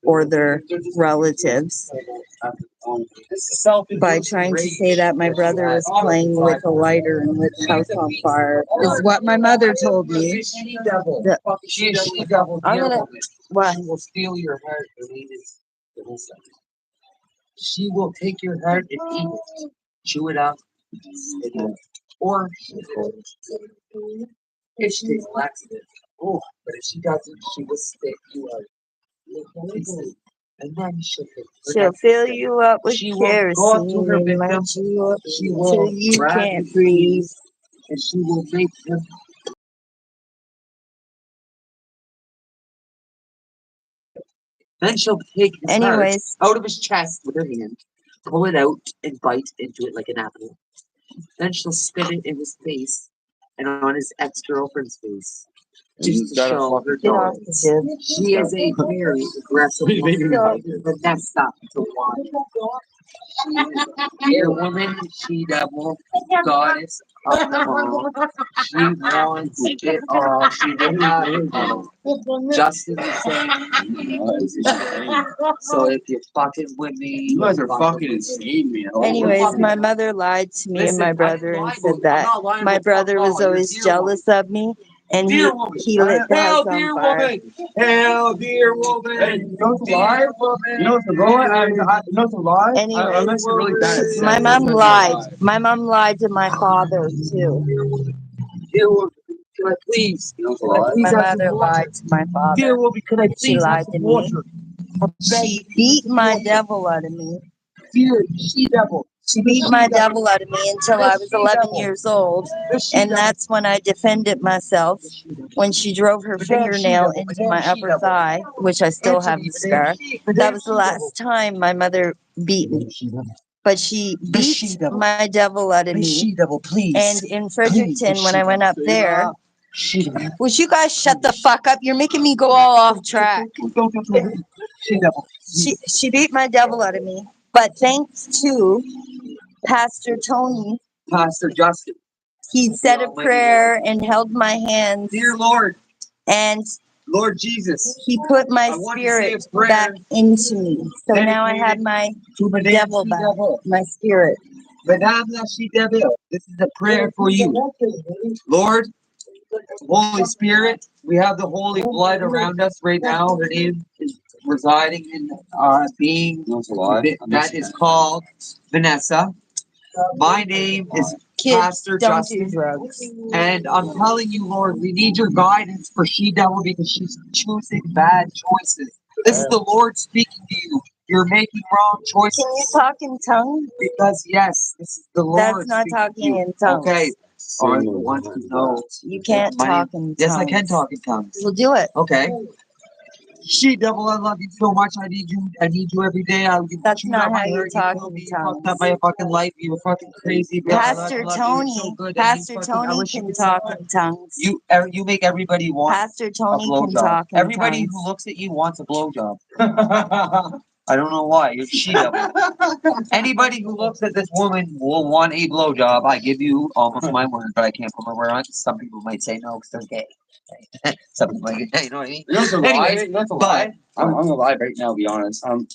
or their relatives by trying to say that my brother was playing with a lighter and lit the house on fire. Is what my mother told me. I'm gonna. What? She will steal your heart and eat it. She will take your heart and eat it, chew it up, spit it, or if she takes laxative. Oh, but if she doesn't, she will spit you out. And then she'll fill you up with kerosene and light you up till you can't breathe. And she will make him. Then she'll take his heart out of his chest with her hand, pull it out, and bite into it like an apple. Then she'll spit it in his face and on his ex-girlfriend's face. Just to show her dogs. She is a very aggressive woman, but that's not to watch. She is a woman, she devil, goddess of all. She wants it all. She will have it all. Justice is saying. So if you're fucking with me, You guys are fucking insane, man. Anyways, my mother lied to me and my brother and said that my brother was always jealous of me And Dear woman. he lit the Hail, house dear on fire. woman. Hail, dear woman. Hey, you know what's a lie? You know what's a lie? You know what's a lie? Anyways, Unless you're really bad at sex. my mom That's a lied. lie. My mom lied to my father too. Dear woman, can I please? You know what's a lie? Please My have some mother water. lied to my father. Dear woman, can I She please have lied some to me. water? She beat my devil out of me. Dear she-devil. She beat my devil out of me until I was 11 years old. And that's when I defended myself. When she drove her fingernail into my upper thigh, which I still have the scar. That was the last time my mother beat me. But she beat my devil out of me. She-devil, please. And in Fredericton, when I went up there, would you guys shut the fuck up? You're making me go all off track. She-devil. She beat my devil out of me. But thanks to Pastor Tony, Pastor Justin. he said a prayer and held my hands, Dear Lord, and Lord Jesus, he put my I want to say spirit a prayer back into me. So now I have my to Madame devil back, She-devil. my spirit. Madame la She-devil, this is a prayer for you. Lord, Holy Spirit, we have the holy blood around us right now. Her name is residing in being You know what's a lie? that is called Vanessa. My name is Kids, Pastor don't do Justin. drugs. And I'm telling you, Lord, we need your guidance for She-devil because she's choosing bad choices. This is the Lord speaking to you. You're making wrong choices. Can you talk in tongues? Because, yes, this is the Lord. That's not speaking to talking you. in tongues. Okay. All right, want to know. You can't My name- talk in tongues. Yes, I can talk in tongues. Well, do it. Okay. She-devil, I love you so much. I need you. I need you every day. That's chewed not out my how you heart. talk killed in me. You fucked tongues. up my fucking life. You were fucking crazy. Bro. Pastor I love you. You're Tony, so good. And Pastor you fucking, I Tony wish you can could talk see in tongues. you make everybody want Pastor a Tony can blowjob. talk in Everybody tongues. who looks at you wants a blowjob. I don't know why. You're She-devil. Anybody who looks at this woman will want a blowjob. I give you almost my word, but I can't put my word on it. Some people might say no because they're gay. Some people might, you know what I mean? You know what's a lie? Anyways, You know what's a lie? I'm gonna lie right now. Be honest. I'm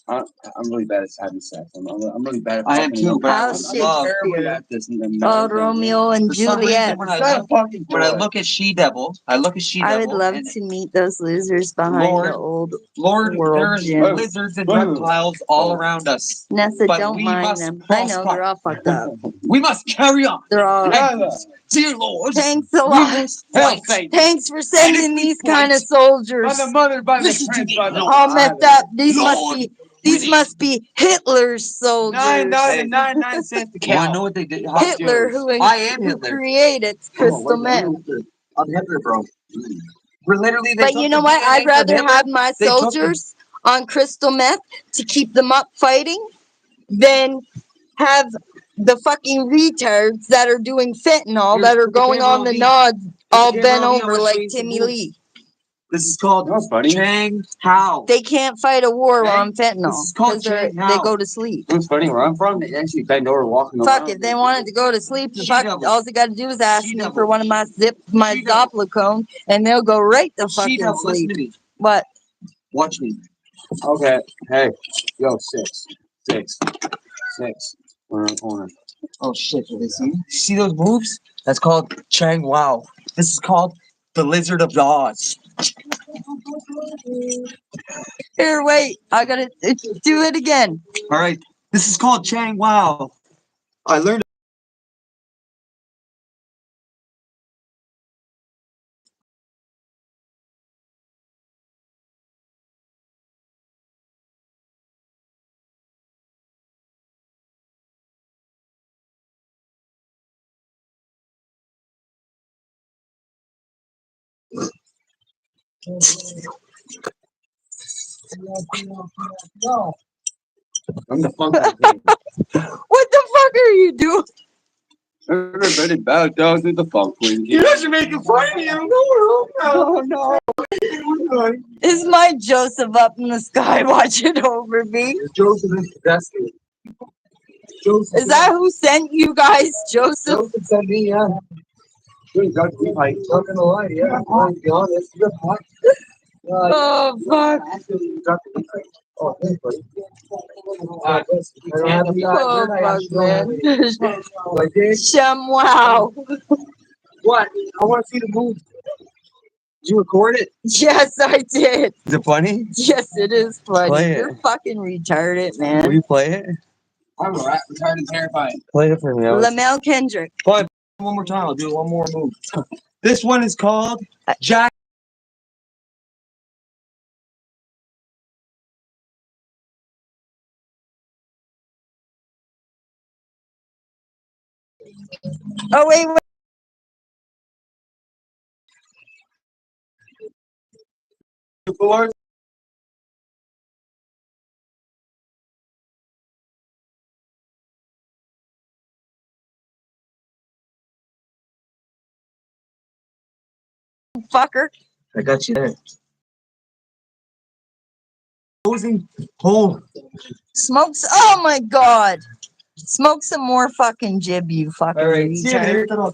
really bad at having sex. I'm really bad at. I am fucking, too, but I How's love. terrible Shakespeare? at this. Oh, Romeo and For some reason, Juliet. when It's not a fucking when I joy. look at She-devil, I would She-devil, love and to meet those losers behind Lord, the old Lord, world there's gym. lizards and reptiles all around us. Nessa, But don't we mind must them. I know prosper. they're all fucked up. We must carry on. They're all. And, dear Lord, Thanks a we lot. must fight. Thanks for sending And if we these kind of fight, soldiers. mother by listen to me, Lord. All messed up. These Lord, must be Hitler's soldiers. $9.99 the You want to know cow. what they did? Hitler, I am who Hitler. created crystal meth. I'm Hitler, bro. We're literally. They But took you the know what? DNA I'd from rather Hitler. have my They took the- soldiers on crystal meth to keep them up fighting than have the fucking retards that are doing fentanyl that are Here's the going on the camera, nods all camera, bent I over wanna show like you some Timmy moves. Lee. This is called You know what's funny? Chang Hao. They can't fight a war Okay? on fentanyl This is called because Chang they Hao. go to sleep. You know what's funny? Where I'm from, they actually bend over walking around. Fuck, if they wanted to go to sleep, fuck, She-devil. all they got to do is ask me She-devil. for one of my She-devil. Zoplicone, and they'll go right to fucking She-devil, listen sleep. to me. But Watch me. Okay. Hey. Yo, six. We're in the corner. Oh shit, do they see me? See those moves? That's called Chang Wow. This is called the Lizard of Oz. here, wait, I gotta do it again. All right, this is called Chang Wow. I learned. I'm the funk queen. What the fuck are you doing? Everybody bow down to the funk queen. You guys are making fun of you. Oh no. Is my Joseph up in the sky watching over me? Joseph is the best. Joseph Is that who sent you guys, Joseph? Joseph said me, yeah. Dude, got to be like, not gonna lie, yeah. I'm going to be honest. You're hot. Oh fuck. Got to be like, oh, thanks, buddy. I don't have the Oh I fuck, actually don't man. have it. Like this. Shem wow. What? I want to see the move. Did you record it? Yes, I did. Is it funny? Yes, it is funny. Play it. You're fucking retarded, Will man. you play it? I'm retarded and terrifying. Play it for me. Lamel Kendrick. Fine. One more time. I'll do one more move. This one is called Jack. Oh, wait. Floor. Fucker. I got you there. Closing hole. Smokes. Oh, my God. Smoke some more fucking jib, you fucking All right. See you retard. later.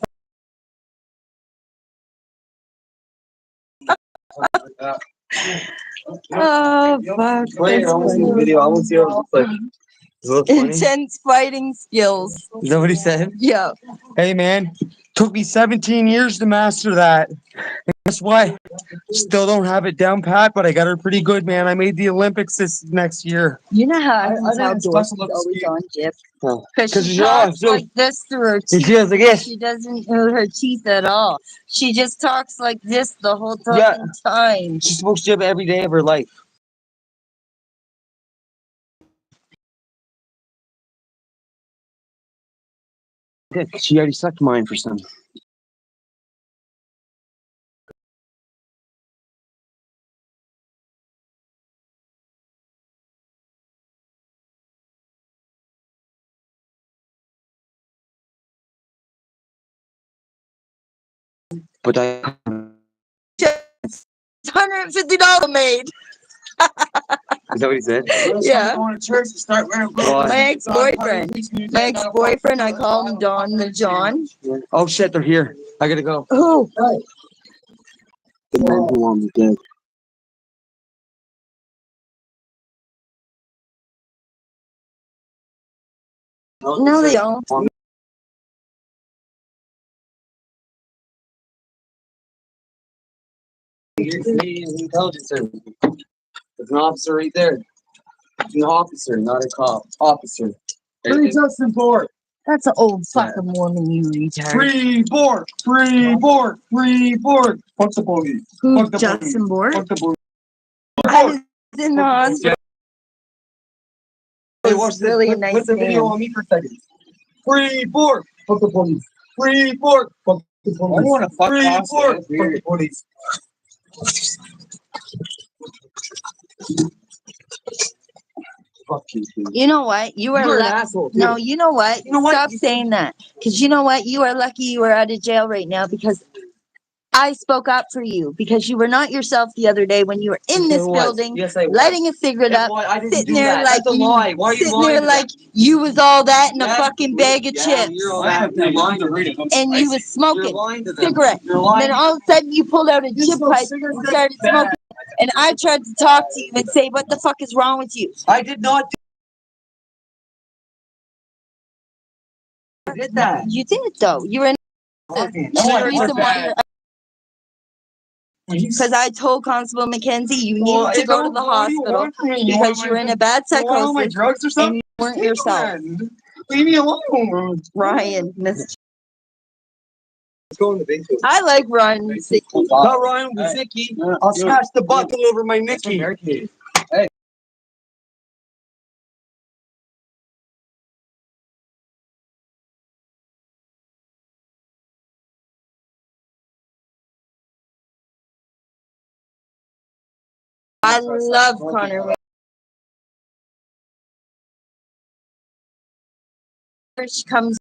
Oh, fuck. Play it. That's I want to see the funny. video. I want to see what it looks like. Does it look funny? Intense fighting skills. Is that what he said? Yeah. Hey, man. Took me 17 years to master that. And guess what? Still don't have it down pat, but I got her pretty good, man. I made the Olympics this next year. You know how I how didn't Dorothy's special always skill. on Jip? Huh. Because 'Cause she you're on, talks so- like this through her And teeth. she goes like this. She doesn't move her teeth at all. She just talks like this the whole fucking Yeah. time. She smokes jib every day of her life. She already sucked mine for some. But I. It's $150 made. Is that what he said? Yeah. Going to church and start wearing Why? My ex-boyfriend. My ex-boyfriend, I call him Don the John. Oh shit, they're here. I gotta go. Who? The man who wants dead. No, they don't. Canadian intelligence service. There's an officer right there. It's an officer, not a cop. Officer. Free Justin Board. That's an old fucking woman, you retard. Free board. Free board. Free board. Fuck the police. Who? Fuck the Justin Board? Fuck the police. I was in the hospital. Hey, It watch was this. really a Put nice the video man. on me for a second. Free board. Fuck the police. Free board. Fuck the police. I want to fuck Free Austin. board. That's Fuck weird. the police. Fuck you, dude. You know what? You are You're an lucky. asshole, too. No, you know what? You know what? Stop saying that. Because you know what? You are lucky you are out of jail right now because I spoke up for you. Because you were not yourself the other day when you were in this I was. building, Yes, I was. letting it figure it Yeah, up, boy, I didn't sitting do there that. like That's a you, lie. Why are you sitting lying there to like them? you was all that in a Yeah, fucking bag of chips. You're all that. You're lying to them. And you was You're smoking lying to them. cigarette. You're And lying. then all of a sudden you pulled out a You chip smoke pipe cigarettes, and that's started bad. smoking. And I tried to talk to you and say, what the fuck is wrong with you? I did not do I did that. You did though. You were in Fucking- the Oh, reason what's why that? you're because I told Constable Mackenzie you needed to go to the hospital because you were in a bad You want all my psychosis drugs or and something? you weren't Take yourself. them. Leave me alone. Ryan, Miss. Let's go in the basement. I like Ryan. Not Ryan with Nicky. I'll smash the buckle over my Nicky. Hey. I love Connor. She comes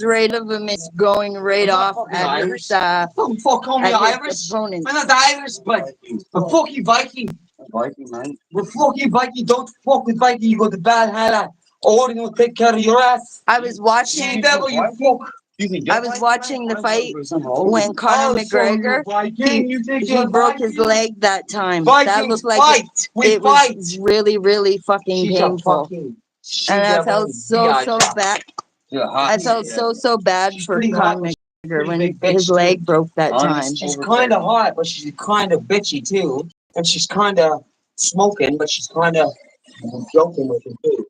right of him. It's going right off at his Don't fuck call me at his Irish. opponent. I'm not Irish, but I'm fucking Viking. Viking, man. We're fucking Viking. Don't fuck with Viking. You go to Valhalla. Or you will take care of your ass. I was She watching. devil, you fuck. I was watching the fight when Conor McGregor Viking, you think he you're broke his Viking? leg that time. That Vikings looked like fight. We it fight. was really, really fucking She's a painful. fucking. And I felt so bad. Yeah, hot. I felt so bad for Pretty hot. Conor when big bitch, his too. leg broke that time. Honest. She's kind of hot, but she's kind of bitchy too. And she's kind of smoking, but she's kind of joking with him too.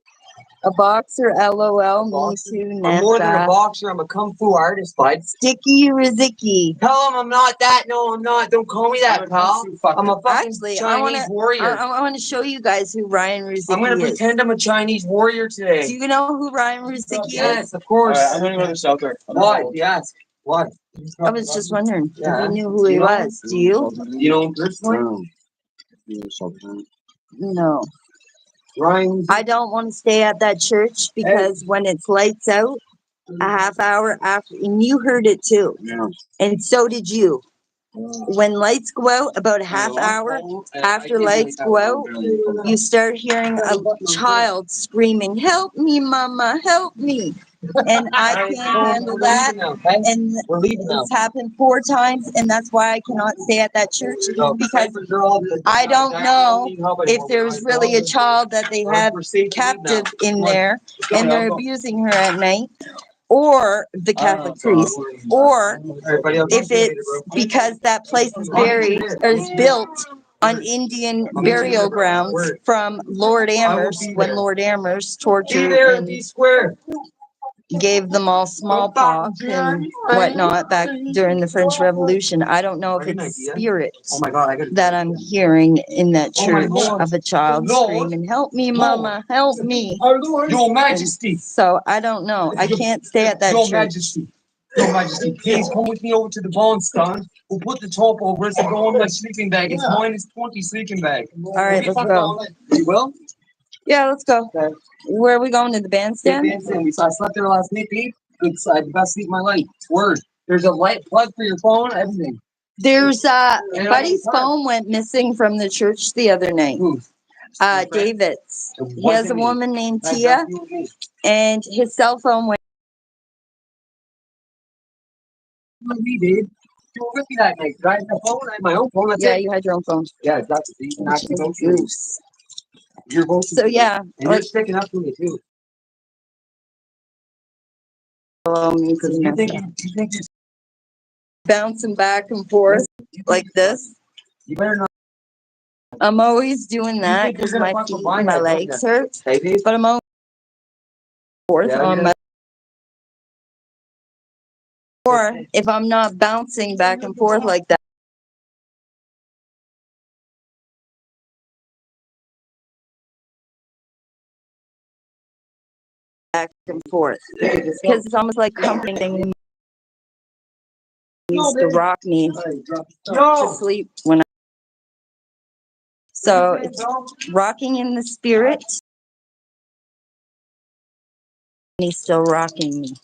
A boxer, LOL, me Boxer. too, I'm more than a Nessa. boxer. I'm a kung fu artist, bud. Sticky Riziki. Tell him I'm not that. No, I'm not. Don't call me that, pal. I'm a fucking Actually, Chinese warrior. I want to show you guys who Ryan I'm Riziki gonna is. pretend I'm a Chinese warrior Do today. you know who Ryan Riziki is? Yes, of course. Alright, I'm gonna go to the shelter. Why? Yes. Why? I was just wondering if Yeah. you knew who he You know? was. Do you? You know him personally? No. Ryan. I don't want to stay at that church because when it's lights out, a half hour after, and you heard it too, Yeah. and so did you. When lights go out, about a half hour after lights go out, you start hearing a child screaming, "Help me, mama, help me." And I can't handle that. And We're leaving now. it's happened 4 times, and that's why I cannot stay at that church because I don't know if there's really a child that they have captive in there and they're abusing her at night, or the Catholic priest, or if it's because that place is buried or is built on Indian burial grounds from Lord Amherst when Lord Amherst Be tortured there and and be square. gave them all smallpox and whatnot back during the French Revolution. I don't know if it's spirit Oh my god, I got that I'm hearing in that Oh my church Lord. of a child Lord. screaming, "Help me, mama, help me." Your Majesty. So I don't know. I can't stay at that Your church. Majesty. Your Majesty, please come with me over to the barnstone. We'll put the top over it and go on my sleeping bag. It's minus 20 sleeping bag. All right, let's go. You will? Yeah, let's go. Okay. Where are we going, to the bandstand? I slept there last night, babe. It's the best sleep of my life. Word. There's a light plug for your phone, everything. There's Buddy's phone went missing from the church the other night. Who? David's. It He has a wasn't me. woman named That's Tia, not you and me. and his cell phone went. With me, babe. You were with me that night. I had the phone. I had my own phone. That's Yeah, it. you had your own phone. Yeah, exactly. You can actually go to Goose. You're both. So yeah, And you're like sticking up to me too. me Because too, you think Nessa. you think Bouncing back and forth like this. you better not. I'm always doing that think you're because gonna my fuck feet with and mine, my don't legs ya? hurt. Hey, babe. But I'm always forth Yeah, on yeah. my. Or if I'm not bouncing back and forth like that. Back and forth because it's almost like comforting. Used to rock me to sleep when I. So it's rocking in the spirit. And he's still rocking me.